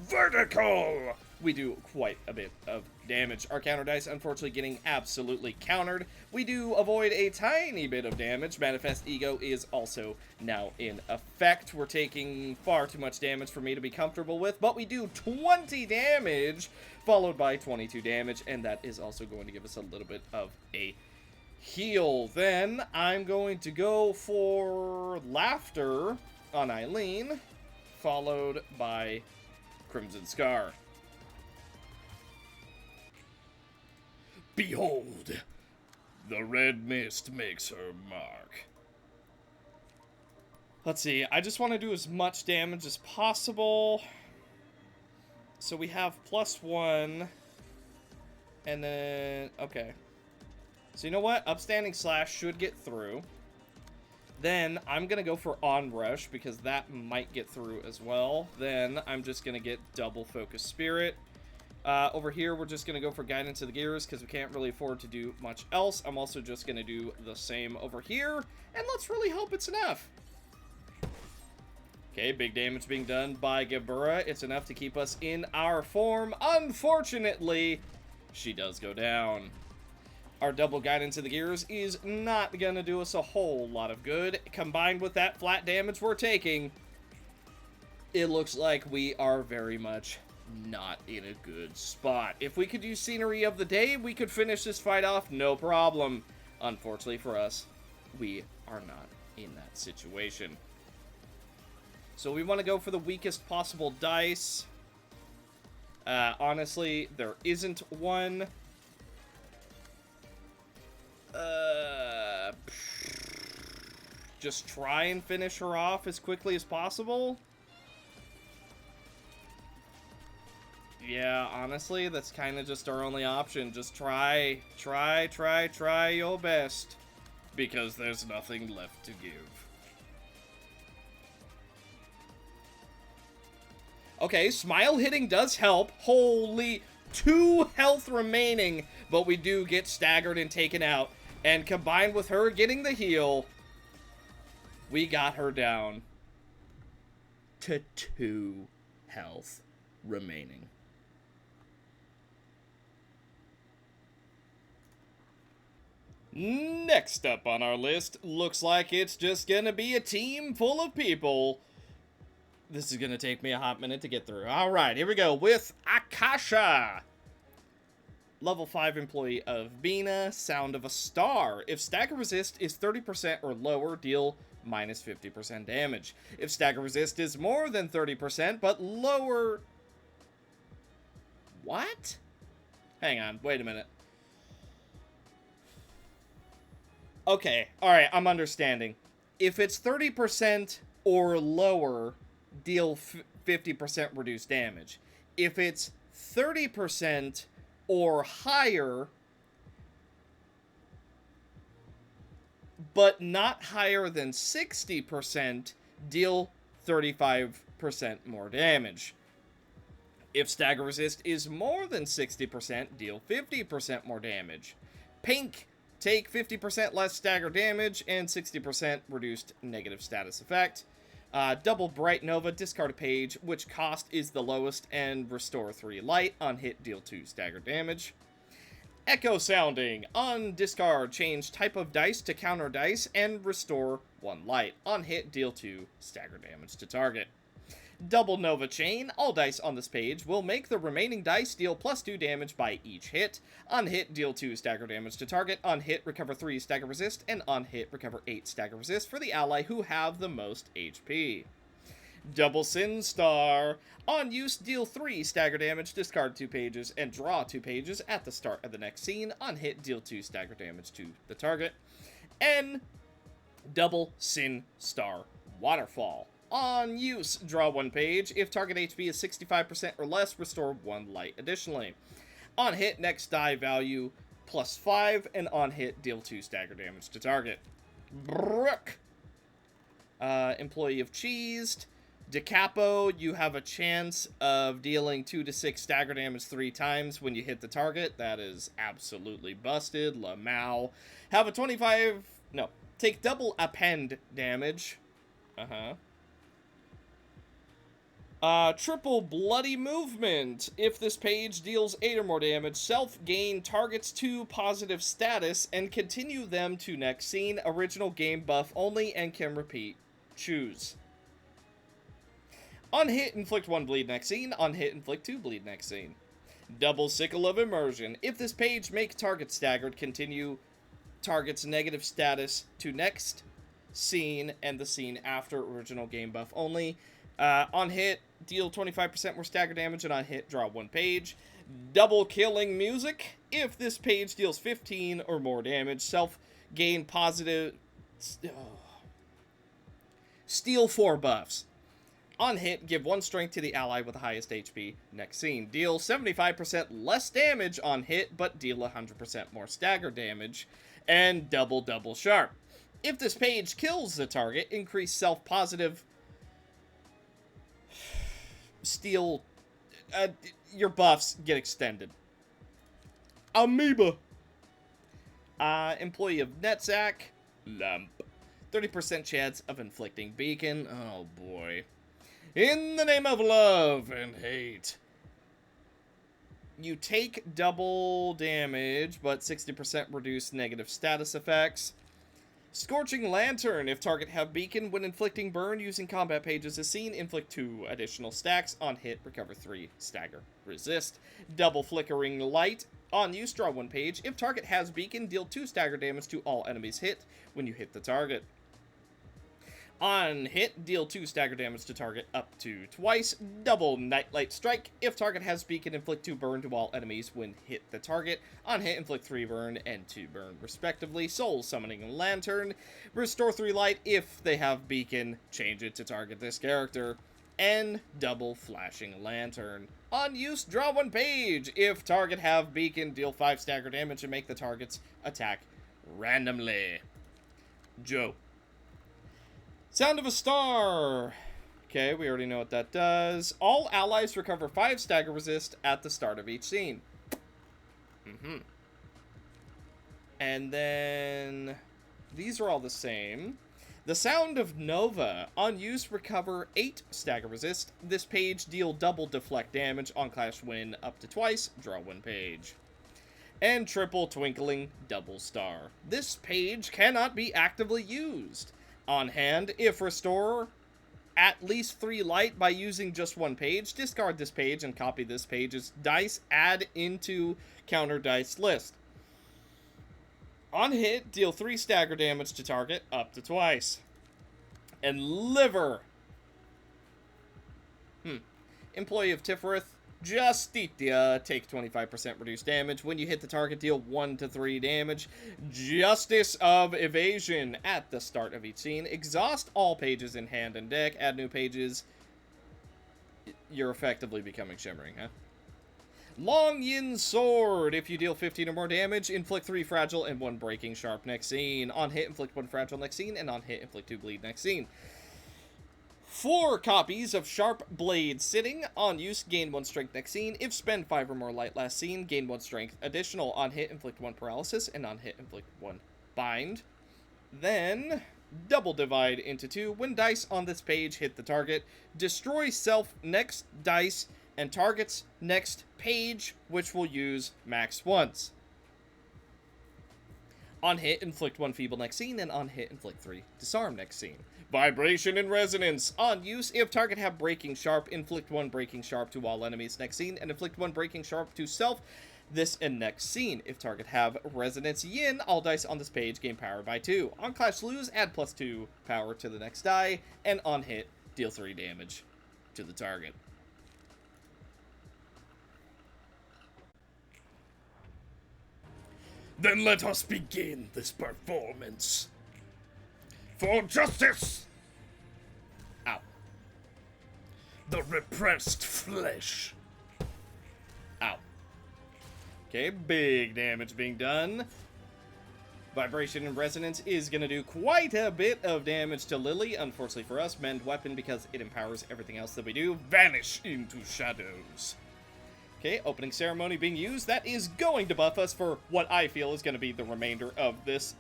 vertical we do quite a bit of damage. Our counter dice, unfortunately, getting absolutely countered. We do avoid a tiny bit of damage. Manifest Ego is also now in effect. We're taking far too much damage for me to be comfortable with, but we do 20 damage, followed by 22 damage, and that is also going to give us a little bit of a heal. Then I'm going to go for Laughter on Eileen, followed by Crimson Scar. Behold, the red mist makes her mark. Let's see, I just want to do as much damage as possible. So we have +1, and then, okay. So you know what? Upstanding Slash should get through. Then I'm going to go for Onrush, because that might get through as well. Then I'm just going to get double Focus Spirit. Over here, we're just going to go for Guidance of the Gears, because we can't really afford to do much else. I'm also just going to do the same over here, and let's really hope it's enough. Okay, big damage being done by Gebura. It's enough to keep us in our form. Unfortunately, she does go down. Our double Guidance of the Gears is not going to do us a whole lot of good. Combined with that flat damage we're taking, it looks like we are very much not in a good spot. If we could use Scenery of the Day, we could finish this fight off, no problem. Unfortunately for us, we are not in that situation. So we want to go for the weakest possible dice. Honestly, there isn't one. Just try and finish her off as quickly as possible. Yeah, honestly, that's kind of just our only option. Just try your best. Because there's nothing left to give. Okay, Smile hitting does help. Holy, 2 health remaining, but we do get staggered and taken out. And combined with her getting the heal, we got her down to 2 health remaining. Next up on our list, looks like it's just gonna be a team full of people. This is gonna take me a hot minute to get through. Alright, here we go with Akasha. Level 5 employee of Bina, Sound of a Star. If stagger resist is 30% or lower, deal minus 50% damage. If stagger resist is more than 30% but lower... What? Hang on, wait a minute. Okay, alright, I'm understanding. If it's 30% or lower, deal 50% reduced damage. If it's 30% or higher, but not higher than 60%, deal 35% more damage. If stagger resist is more than 60%, deal 50% more damage. Pink, take 50% less stagger damage and 60% reduced negative status effect. Double Bright Nova, discard a page, which cost is the lowest, and restore 3 light. On hit, deal 2 stagger damage. Echo Sounding, on discard, change type of dice to counter dice and restore 1 light. On hit, deal 2 stagger damage to target. Double Nova Chain, all dice on this page will make the remaining dice deal +2 damage by each hit. On hit, deal 2 stagger damage to target. On hit, recover 3 stagger resist, and on hit, recover 8 stagger resist for the ally who have the most HP. Double Sin Star, on use, deal 3 stagger damage, discard 2 pages, and draw 2 pages at the start of the next scene. On hit, deal 2 stagger damage to the target. And Double Sin Star Waterfall. On use, draw 1 page. If target HP is 65% or less, restore 1 light additionally. On hit, next die value +5, and on hit, deal 2 stagger damage to target. Brook. Employee of Cheesed. Decapo, you have a chance of dealing 2 to 6 stagger damage 3 times when you hit the target. That is absolutely busted. Lamau. Have a 25... No. Take double append damage. Triple bloody movement. If this page deals 8 or more damage, self-gain targets 2 positive status and continue them to next scene. Original game buff only and can repeat. Choose. On hit, inflict 1 bleed next scene. On hit, inflict 2 bleed next scene. Double sickle of immersion. If this page make target staggered, continue target's negative status to next scene and the scene after. Original game buff only. On hit, deal 25% more stagger damage, and on hit, draw 1 page. Double killing music. If this page deals 15 or more damage, self-gain positive... Steal 4 buffs. On hit, give 1 strength to the ally with the highest HP. Next scene. Deal 75% less damage on hit, but deal 100% more stagger damage. And double sharp. If this page kills the target, increase self-positive... Steal... your buffs get extended. Amoeba. Employee of Netzach. Lump. 30% chance of inflicting beacon. Oh boy. In the name of love and hate. You take double damage, but 60% reduced negative status effects. Scorching Lantern. If target have beacon when inflicting burn using combat pages as seen, inflict 2 additional stacks. On hit, recover 3. Stagger. Resist. Double Flickering Light. On use, draw 1 page. If target has beacon, deal 2 stagger damage to all enemies hit when you hit the target. On hit, deal 2 stagger damage to target up to twice. Double Nightlight Strike. If target has beacon, inflict 2 burn to all enemies when hit the target. On hit, inflict 3 burn and 2 burn respectively. Soul Summoning Lantern. Restore 3 light. If they have beacon, change it to target this character. And Double Flashing Lantern. On use, draw 1 page. If target have beacon, deal 5 stagger damage and make the target's attack randomly. Joe. Sound of a Star. Okay, we already know what that does. All allies recover 5 stagger resist at the start of each scene. And then... these are all the same. The Sound of Nova. On use, recover 8 stagger resist. This page deal double deflect damage. On clash win up to twice. Draw 1 page. And Triple Twinkling Double Star. This page cannot be actively used. On hand, if restore at least 3 light by using just 1 page, discard this page and copy this page's dice, add into counter dice list. On hit, deal 3 stagger damage to target up to twice. And Liver. Employee of Tiffereth. Justitia. Take 25% reduced damage. When you hit the target, deal 1 to 3 damage. Justice of Evasion. At the start of each scene, exhaust all pages in hand and deck. Add new pages. You're effectively becoming Shimmering, huh? Long Yin Sword. If you deal 15 or more damage, inflict 3 fragile and 1 breaking sharp next scene. On hit, inflict 1 fragile next scene, and on hit, inflict 2 bleed next scene. 4 copies of Sharp Blade Sitting. On use, gain 1 strength next scene. If spend 5 or more light last scene, gain 1 strength additional. On hit, inflict 1 paralysis, and on hit, inflict 1 bind. Then, double divide into 2. When dice on this page hit the target, destroy self next dice and target's next page, which will use max once. On hit, inflict 1 feeble next scene, and on hit, inflict 3 disarm next scene. Vibration and Resonance. On use, if target have Breaking Sharp, inflict 1 Breaking Sharp to all enemies next scene, and inflict 1 Breaking Sharp to self this and next scene. If target have Resonance Yin, all dice on this page gain power by 2. On clash lose, add +2 power to the next die, and on hit, deal 3 damage to the target. Then let us begin this performance. For justice! Ow. The repressed flesh. Ow. Okay, big damage being done. Vibration and Resonance is going to do quite a bit of damage to Lily. Unfortunately for us, Mend Weapon, because it empowers everything else that we do, vanish into shadows. Okay, opening ceremony being used. That is going to buff us for what I feel is going to be the remainder of this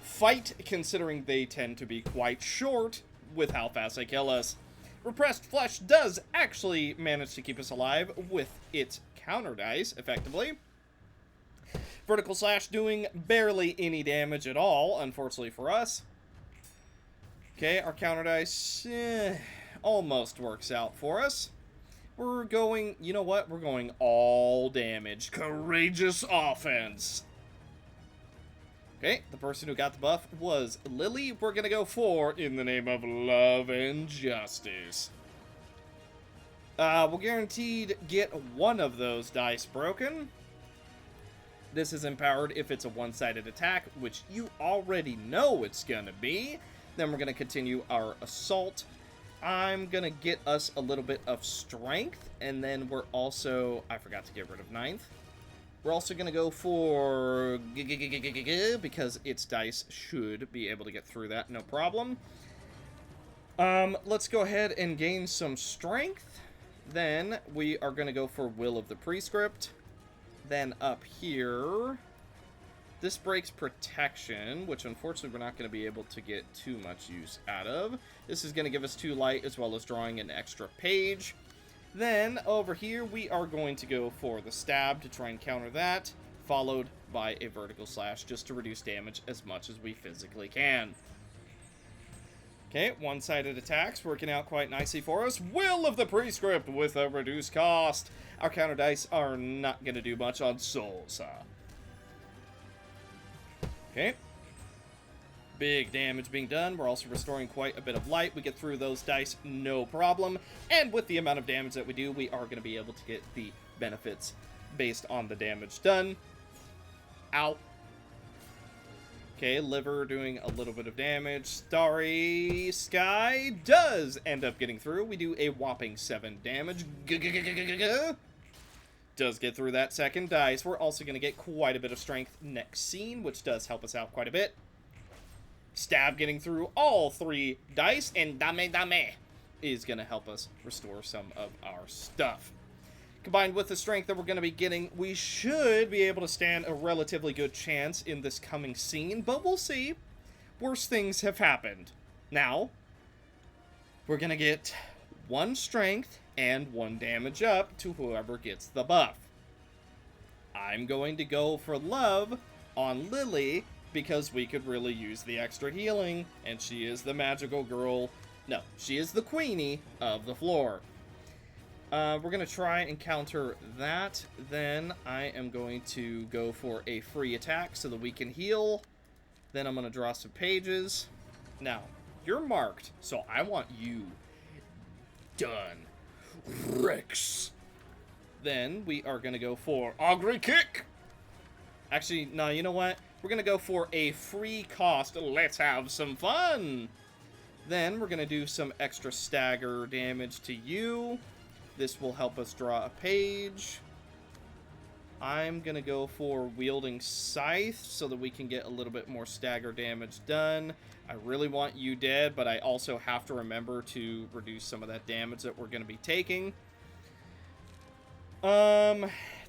fight, considering they tend to be quite short with how fast they kill us. Repressed Flesh does actually manage to keep us alive with its counter dice, effectively. Vertical Slash doing barely any damage at all, unfortunately for us. Okay, our counter dice almost works out for us. We're going, you know what? We're going all damage. Courageous offense. Okay, the person who got the buff was Lily. We're gonna go for In the Name of Love and Justice. We'll guaranteed get one of those dice broken. This is empowered if it's a one-sided attack, which you already know it's gonna be. Then we're gonna continue our assault. I'm gonna get us a little bit of strength, and then we're also, I forgot to get rid of 9th. We're also gonna go for because its dice should be able to get through that, no problem. Let's go ahead and gain some strength. Then we are gonna go for Will of the Prescript. Then up here, this breaks protection, which unfortunately we're not going to be able to get too much use out of. This is going to give us 2 light as well as drawing an extra page. Then over here we are going to go for the stab to try and counter that, followed by a vertical slash just to reduce damage as much as we physically can. Okay, one-sided attacks working out quite nicely for us. Will of the Prescript with a reduced cost. Our counter dice are not going to do much on souls. Okay. Big damage being done. We're also restoring quite a bit of light. We get through those dice, no problem. And with the amount of damage that we do, we are going to be able to get the benefits based on the damage done. Ow. Okay, liver doing a little bit of damage. Starry Sky does end up getting through. We do a whopping 7 damage. Does get through that second dice. We're also going to get quite a bit of strength next scene, which does help us out quite a bit. Stab getting through all 3 dice, and Dame is going to help us restore some of our stuff. Combined with the strength that we're going to be getting, we should be able to stand a relatively good chance in this coming scene, but we'll see. Worse things have happened. Now, we're going to get 1 strength and 1 damage up to whoever gets the buff. I'm going to go for love on Lily because we could really use the extra healing, and she is the magical girl. No, she is the queenie of the floor. We're going to try and counter that. Then I am going to go for a free attack so that we can heal. Then I'm going to draw some pages. Now, you're marked, so I want you done. Rex. Then we are going to go for Augury Kick. Actually, no, you know what? We're going to go for a free cost. Let's have some fun. Then we're going to do some extra stagger damage to you. This will help us draw a page. I'm going to go for Wielding Scythe so that we can get a little bit more stagger damage done. I really want you dead, but I also have to remember to reduce some of that damage that we're going to be taking.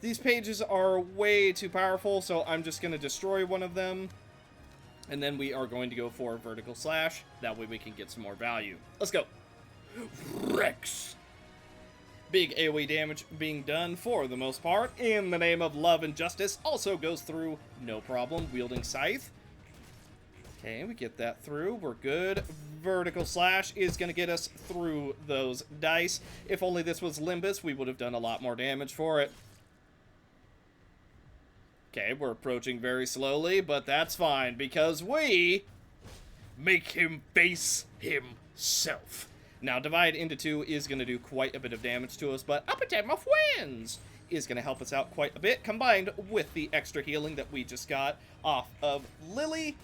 These pages are way too powerful, so I'm just going to destroy one of them. And then we are going to go for a vertical slash. That way we can get some more value. Let's go. Rex. Big AoE damage being done for the most part. In the Name of Love and Justice also goes through, no problem. Wielding Scythe. Okay, we get that through. We're good. Vertical Slash is going to get us through those dice. If only this was Limbus, we would have done a lot more damage for it. Okay, we're approaching very slowly, but that's fine because we make him face himself. Now, Divide into 2 is going to do quite a bit of damage to us, but Up Attack My Friends is going to help us out quite a bit, combined with the extra healing that we just got off of Lily.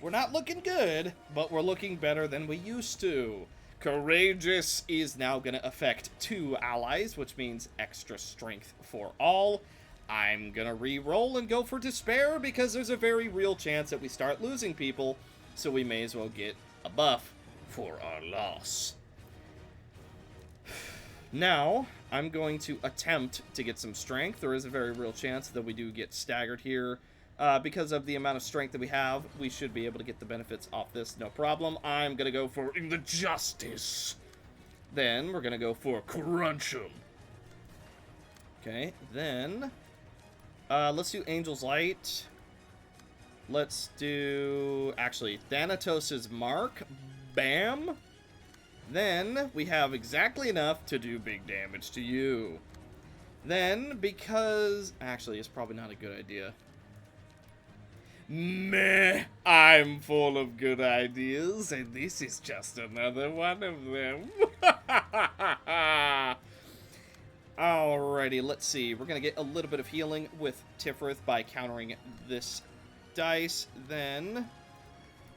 We're not looking good, but we're looking better than we used to. Courageous is now going to affect 2 allies, which means extra strength for all. I'm going to re-roll and go for Despair because there's a very real chance that we start losing people, so we may as well get a buff for our loss. Now, I'm going to attempt to get some strength. There is a very real chance that we do get staggered here, Because of the amount of strength that we have, we should be able to get the benefits off this, no problem. I'm gonna go for In the justice. Then we're gonna go for Crunch 'em. Okay, then let's do Angel's Light. Let's do actually Thanatos' Mark. Bam. Then we have exactly enough to do big damage to you. Then, because actually it's probably not a good idea. Meh, I'm full of good ideas, and this is just another one of them. Alrighty, let's see. We're going to get a little bit of healing with Tifrith by countering this dice. Then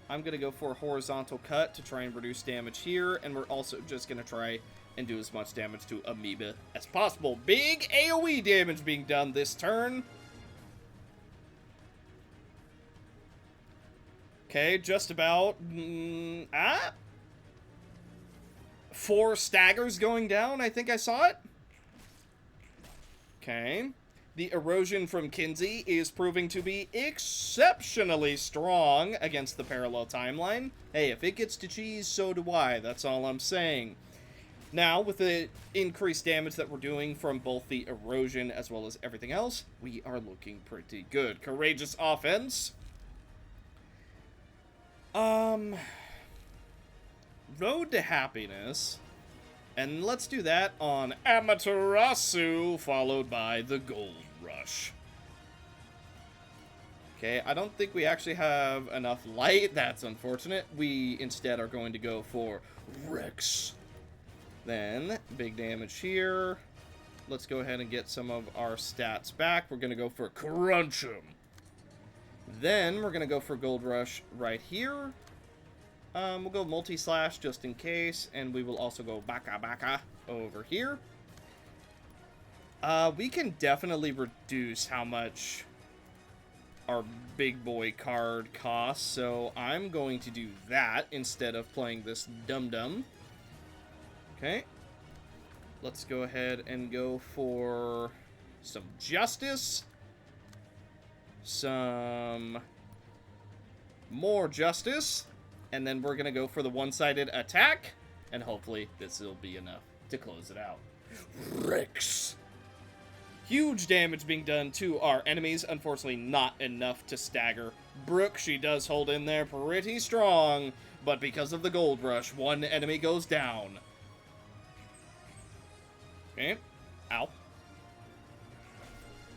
I'm going to go for a horizontal cut to try and reduce damage here, and we're also just going to try and do as much damage to Amoeba as possible. Big AoE damage being done this turn. Okay, just about 4 staggers going down, I think I saw it. Okay. The erosion from Kinsey is proving to be exceptionally strong against the parallel timeline. Hey, if it gets to cheese, so do I. That's all I'm saying. Now, with the increased damage that we're doing from both the erosion as well as everything else, we are looking pretty good. Courageous offense. Road to Happiness. And let's do that on Amaterasu, followed by the Gold Rush. Okay, I don't think we actually have enough light. That's unfortunate. We instead are going to go for Rex. Then, big damage here. Let's go ahead and get some of our stats back. We're going to go for Crunch 'em. Then, we're going to go for Gold Rush right here. We'll go multi-slash just in case, and we will also go baka over here. We can definitely reduce how much our big boy card costs, so I'm going to do that instead of playing this dum-dum. Okay. Let's go ahead and go for some Justice. Some more Justice. And then we're going to go for the one-sided attack. And hopefully this will be enough to close it out. Rex. Huge damage being done to our enemies. Unfortunately, not enough to stagger Brooke. She does hold in there pretty strong. But because of the Gold Rush, one enemy goes down. Okay. Ow.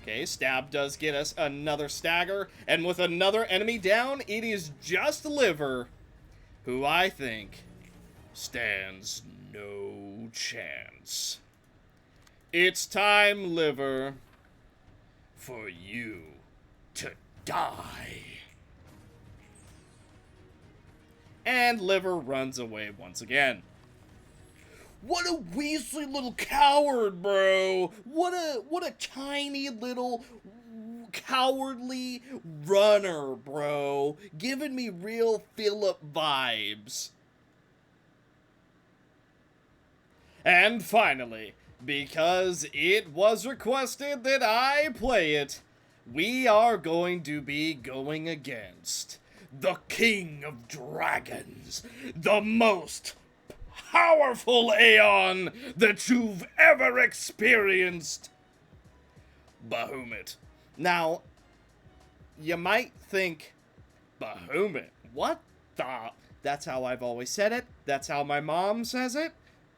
Okay, Stab does get us another stagger. And with another enemy down, it is just Liver, who I think stands no chance. It's time, Liver, for you to die. And Liver runs away once again. What a weaselly little coward, bro. What a tiny little cowardly runner, bro. Giving me real Philip vibes. And finally, because it was requested that I play it, we are going to be going against the King of Dragons, the most powerful Aeon that you've ever experienced, Bahamut. Now, you might think, Bahamut, what the? That's how I've always said it. That's how my mom says it.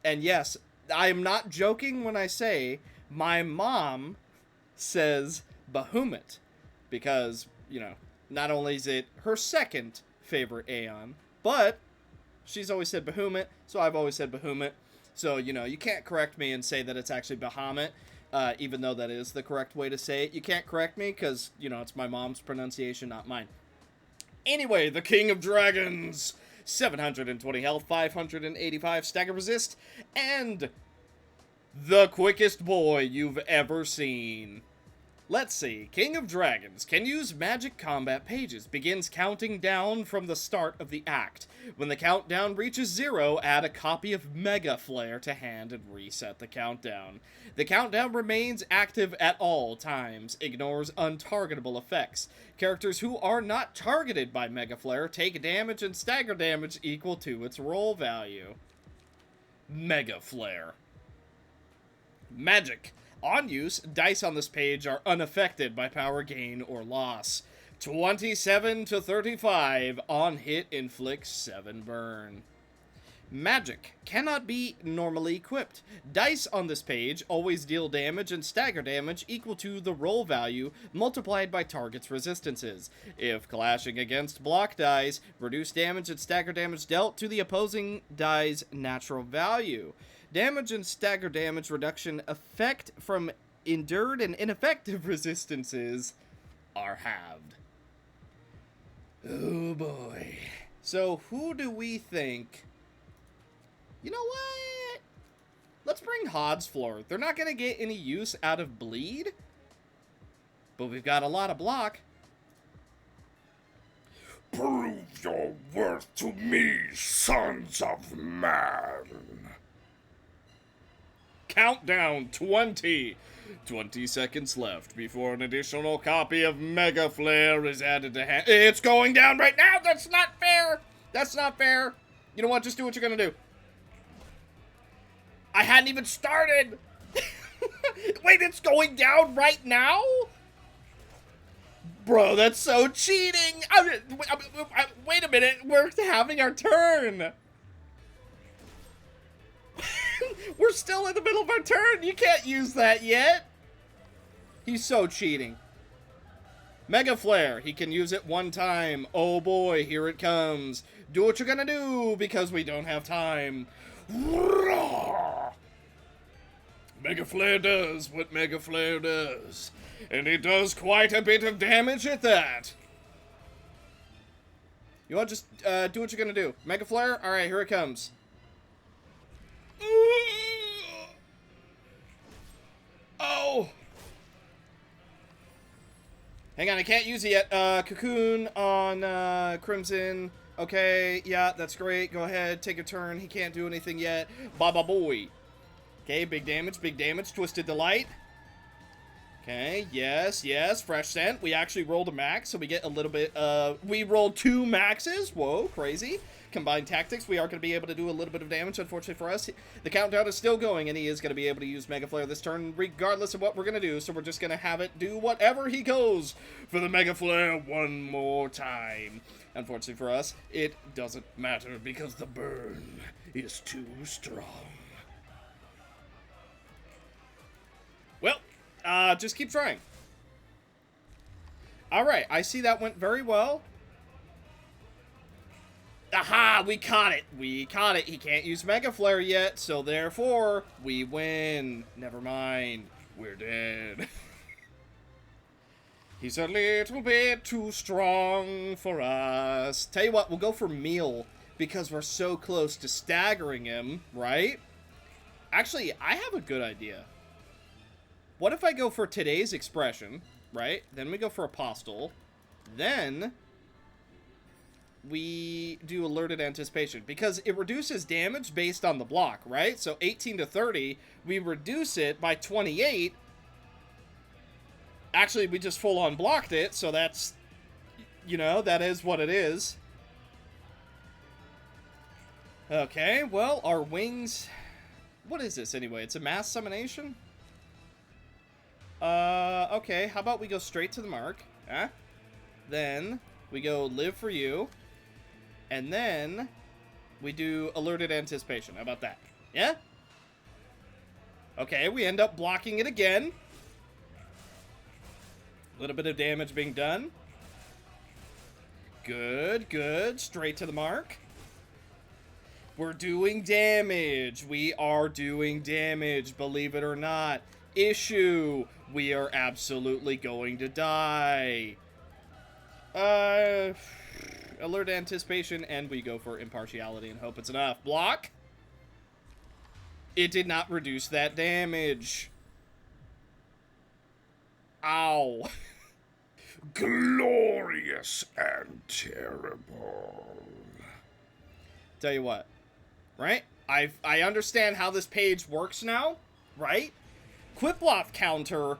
And yes, I am not joking when I say my mom says Bahamut. Because, you know, not only is it her second favorite Aeon, but she's always said Bahamut, so I've always said Bahamut. So, you know, you can't correct me and say that it's actually Bahamut, even though that is the correct way to say it. You can't correct me because, you know, it's my mom's pronunciation, not mine. Anyway, the King of Dragons, 720 health, 585 stagger resist, and the quickest boy you've ever seen. Let's see. King of Dragons can use magic combat pages. Begins counting down from the start of the act. When the countdown reaches 0, add a copy of Mega Flare to hand and reset the countdown. The countdown remains active at all times. Ignores untargetable effects. Characters who are not targeted by Mega Flare take damage and stagger damage equal to its roll value. Mega Flare. Magic. On use, dice on this page are unaffected by power gain or loss. 27 to 35, on hit inflicts 7 burn. Magic cannot be normally equipped. Dice on this page always deal damage and stagger damage equal to the roll value multiplied by target's resistances. If clashing against block dice, reduce damage and stagger damage dealt to the opposing die's natural value. Damage and stagger damage reduction effect from endured and ineffective resistances are halved. Oh boy. So who do we think? You know what? Let's bring Hod's Floor. They're not going to get any use out of bleed, but we've got a lot of block. Prove your worth to me, sons of man. Countdown 20. 20 seconds left before an additional copy of Mega Flare is added to hand. It's going down right now. That's not fair. That's not fair. You know what? Just do what you're going to do. I hadn't even started. Wait, it's going down right now? Bro, that's so cheating. Wait a minute. We're having our turn. We're still in the middle of our turn. You can't use that yet. He's so cheating. Mega Flare. He can use it one time. Oh boy, here it comes. Do what you're gonna do because we don't have time. Mega Flare does what Mega Flare does. And it does quite a bit of damage at that. You want to just do what you're gonna do. Mega Flare? Alright, here it comes. Oh! Hang on, I can't use it yet. Cocoon on Crimson. Okay, yeah, that's great. Go ahead, take a turn. He can't do anything yet. Baba boy. Okay, big damage. Twisted Delight. Okay, yes, fresh scent. We actually rolled a max, so we get a little bit, we rolled 2 maxes. Whoa, crazy. Combined tactics, we are going to be able to do a little bit of damage, unfortunately for us. The countdown is still going, and he is going to be able to use Mega Flare this turn, regardless of what we're going to do, so we're just going to have it do whatever he goes for the Mega Flare one more time. Unfortunately for us, it doesn't matter, because the burn is too strong. Well, just keep trying. Alright, I see that went very well. Aha! We caught it! We caught it! He can't use Mega Flare yet, so therefore, we win. Never mind. We're dead. He's a little bit too strong for us. Tell you what, we'll go for Meal, because we're so close to staggering him, right? Actually, I have a good idea. What if I go for Today's Expression, right? Then we go for Apostle. Then we do Alerted Anticipation, because it reduces damage based on the block, right? So 18 to 30, we reduce it by 28. Actually, we just full-on blocked it, so that's, you know, that is what it is. Okay, well, our wings... What is this, anyway? It's a mass summonation? Okay, how about we go straight to the mark? Huh? Then we go Live for You. And then we do Alerted Anticipation. How about that? Yeah? Okay, we end up blocking it again. A little bit of damage being done. Good, good. Straight to the mark. We're doing damage. We are doing damage, believe it or not. Issue. We are absolutely going to die. Alert Anticipation, and we go for Impartiality and hope it's enough. Block. It did not reduce that damage. Ow. Glorious and terrible. Tell you what, right? I understand how this page works now, right? Quiplop counter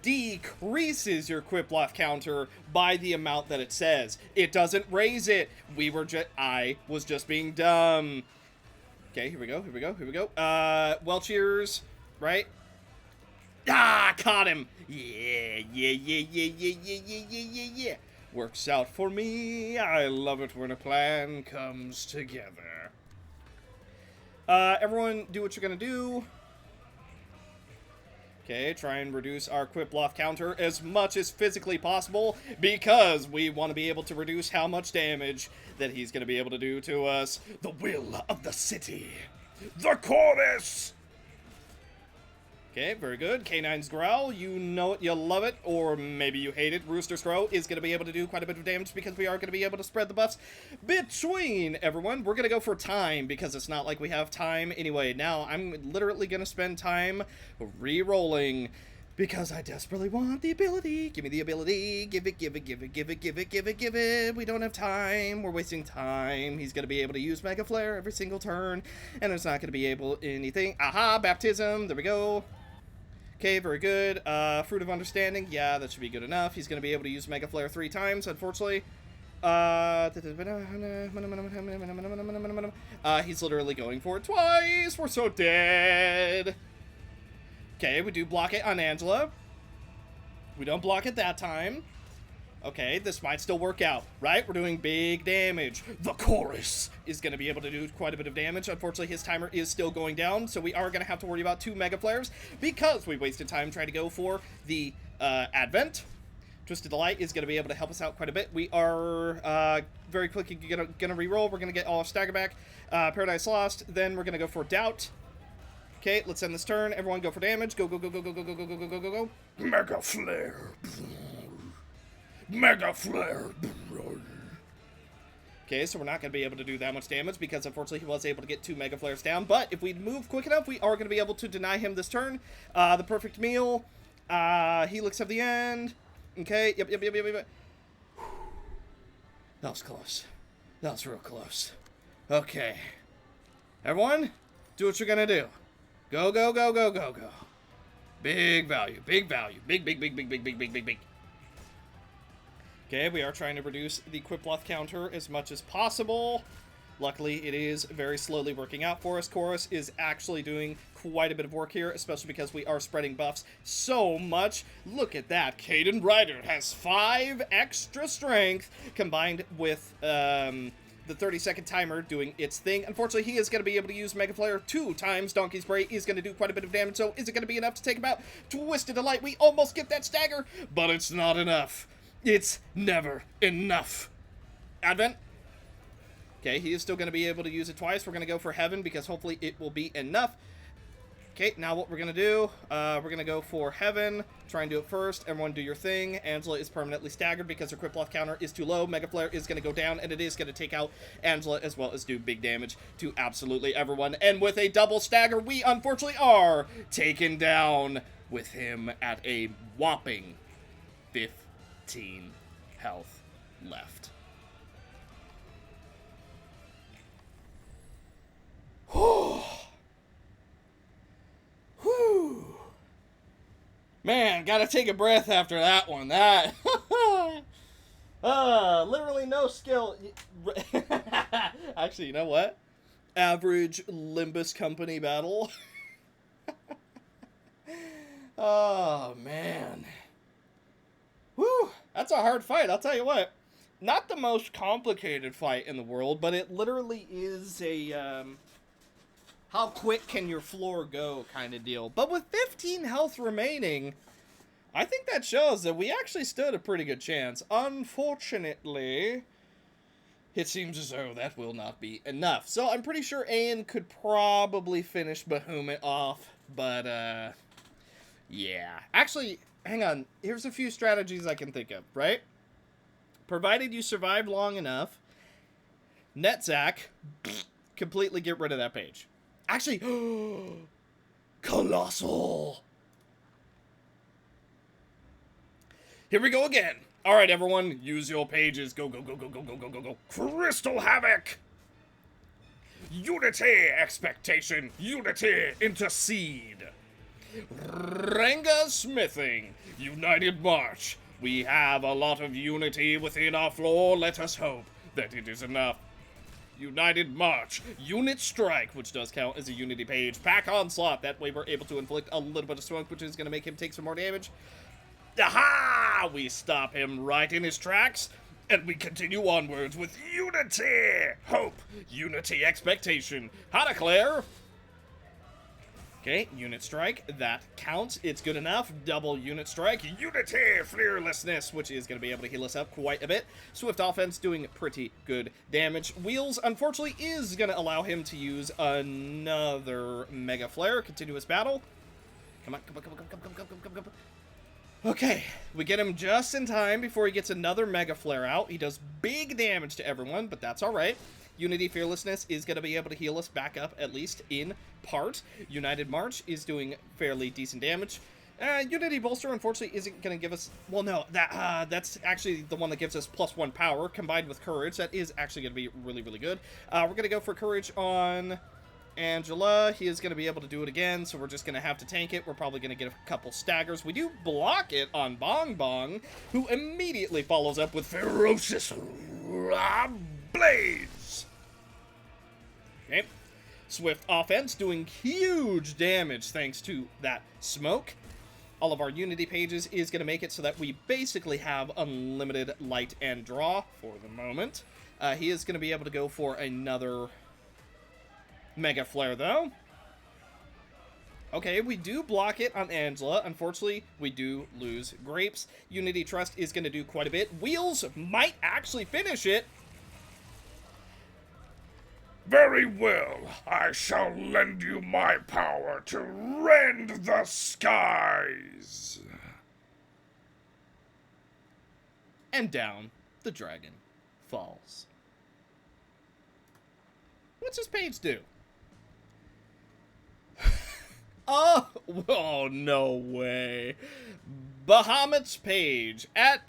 decreases your Quiplop counter by the amount that it says. It doesn't raise it. I was just being dumb. Okay, here we go. Well, cheers, right? Ah, caught him. Yeah. Works out for me. I love it when a plan comes together. Everyone do what you're gonna do. Okay, try and reduce our Quiplop counter as much as physically possible because we want to be able to reduce how much damage that he's going to be able to do to us. The will of the city. The chorus! Okay, very good. K9's Growl, you know it, you love it, or maybe you hate it. Rooster's Throw is going to be able to do quite a bit of damage because we are going to be able to spread the buffs between everyone. We're going to go for time because it's not like we have time anyway. Now, I'm literally going to spend time re-rolling because I desperately want the ability. Give me the ability. Give it. We don't have time. We're wasting time. He's going to be able to use Mega Flare every single turn, and it's not going to be able anything. Aha, Baptism. There we go. Okay, very good. Fruit of Understanding. Yeah, that should be good enough. He's going to be able to use Mega Flare 3 times, unfortunately. He's literally going for it twice. We're so dead. Okay, we do block it on Angela. We don't block it that time. Okay, this might still work out, right? We're doing big damage. The chorus is going to be able to do quite a bit of damage. Unfortunately, his timer is still going down, so we are going to have to worry about 2 Mega Flares because we wasted time trying to go for the Advent. Twisted Delight is going to be able to help us out quite a bit. We are very quickly going to reroll. We're going to get all of Stagger back. Paradise Lost. Then we're going to go for Doubt. Okay, let's end this turn. Everyone go for damage. Go. Mega Flare. Mega Flare. Okay, so we're not going to be able to do that much damage because unfortunately he was able to get 2 Mega Flares down. But if we move quick enough, we are going to be able to deny him this turn. The Perfect Meal. Helix of the End. Okay, yep. That was close. That was real close. Okay. Everyone, do what you're going to do. Go. Big value. Big. Okay, we are trying to reduce the Quiplop counter as much as possible. Luckily, it is very slowly working out for us. Chorus is actually doing quite a bit of work here, especially because we are spreading buffs so much. Look at that. Caden Ryder has 5 extra strength combined with the 30-second timer doing its thing. Unfortunately, he is going to be able to use Mega Flare 2 times. Donkey's Bray is going to do quite a bit of damage, so is it going to be enough to take him out? Twisted Delight, we almost get that stagger, but it's not enough. It's never enough. Advent. Okay, he is still going to be able to use it twice. We're going to go for Heaven because hopefully it will be enough. Okay, now what we're going to do, we're going to go for Heaven. Try and do it first. Everyone do your thing. Angela is permanently staggered because her Quiplop counter is too low. Mega Flare is going to go down, and it is going to take out Angela as well as do big damage to absolutely everyone. And with a double stagger, we unfortunately are taken down with him at a whopping 15 health left. Whew. Man, gotta take a breath after that one. That literally no skill. Actually, you know what? Average Limbus Company battle. Oh man. Whew, that's a hard fight, I'll tell you what. Not the most complicated fight in the world, but it literally is a, how quick can your floor go kind of deal. But with 15 health remaining, I think that shows that we actually stood a pretty good chance. Unfortunately, it seems as though that will not be enough. So I'm pretty sure Ayan could probably finish Bahamut off, but, yeah. Actually, hang on. Here's a few strategies I can think of, right? Provided you survive long enough, Netzach, completely get rid of that page. Actually, Colossal. Here we go again. All right, everyone, use your pages. Go, go, go, go, go, go, go, go, go. Crystal Havoc! Unity Expectation! Unity Intercede! Ranga Smithing. United March. We have a lot of unity within our floor. Let us hope that it is enough. United March. Unit Strike, which does count as a unity page. Pack Onslaught. That way we're able to inflict a little bit of smoke, which is going to make him take some more damage. Aha! We stop him right in his tracks, and we continue onwards with Unity! Hope! Unity Expectation. How to Claire? Okay, Unit Strike. That counts. It's good enough. Double Unit Strike. Unity Fearlessness, which is going to be able to heal us up quite a bit. Swift Offense doing pretty good damage. Wheels, unfortunately, is going to allow him to use another Mega Flare. Continuous Battle. Come on, come on, come on, come on, come on, come on, come on, come on. Okay, we get him just in time before he gets another Mega Flare out. He does big damage to everyone, but that's alright. Unity Fearlessness is going to be able to heal us back up, at least in part. United March is doing fairly decent damage. Unity Bolster, unfortunately, isn't going to give us... Well, no, that's actually the one that gives us +1 power, combined with Courage. That is actually going to be really, really good. We're going to go for Courage on Angela. He is going to be able to do it again, so we're just going to have to tank it. We're probably going to get a couple staggers. We do block it on Bong Bong, who immediately follows up with Ferocious Blaze. Okay. Swift Offense doing huge damage thanks to that smoke. All of our Unity pages is going to make it so that we basically have unlimited light and draw for the moment. He is going to be able to go for another Mega Flare, though. Okay, we do block it on Angela. Unfortunately, we do lose Grapes. Unity Trust is going to do quite a bit. Wheels might actually finish it. Very well, I shall lend you my power to rend the skies. And down the dragon falls. What's his page do? Oh, no way. Bahamut's page. At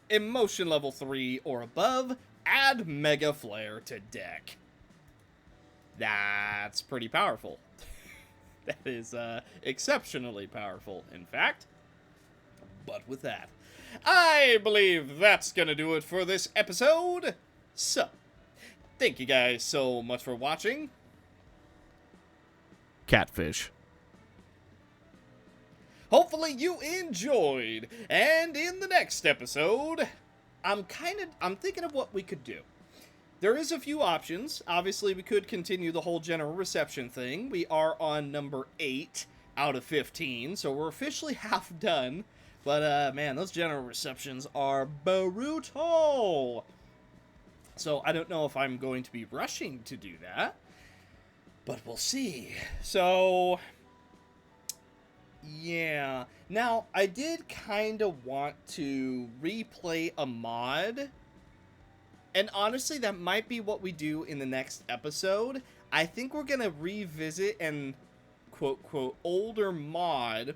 emotion level 3 or above, add Mega Flare to deck. That's pretty powerful. That is exceptionally powerful, in fact. But with that, I believe that's going to do it for this episode. So, thank you guys so much for watching. Catfish. Hopefully you enjoyed, and in the next episode, I'm thinking of what we could do. There is a few options. Obviously, we could continue the whole general reception thing. We are on number 8 out of 15, so we're officially half done. But, man, those general receptions are brutal. So, I don't know if I'm going to be rushing to do that, but we'll see. So, yeah. Now, I did kind of want to replay a mod. And honestly, that might be what we do in the next episode. I think we're going to revisit an quote-quote older mod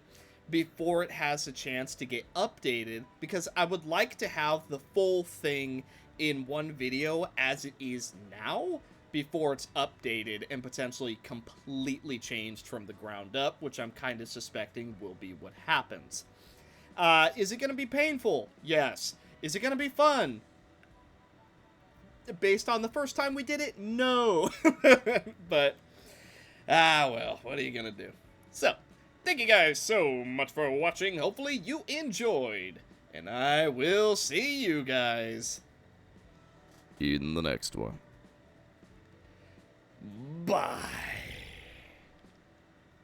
before it has a chance to get updated, because I would like to have the full thing in one video as it is now before it's updated and potentially completely changed from the ground up, which I'm kind of suspecting will be what happens. Is it going to be painful? Yes. Is it going to be fun? Based on the first time we did it, no. But, well, what are you gonna do? So, thank you guys so much for watching. Hopefully you enjoyed. And I will see you guys in the next one. Bye.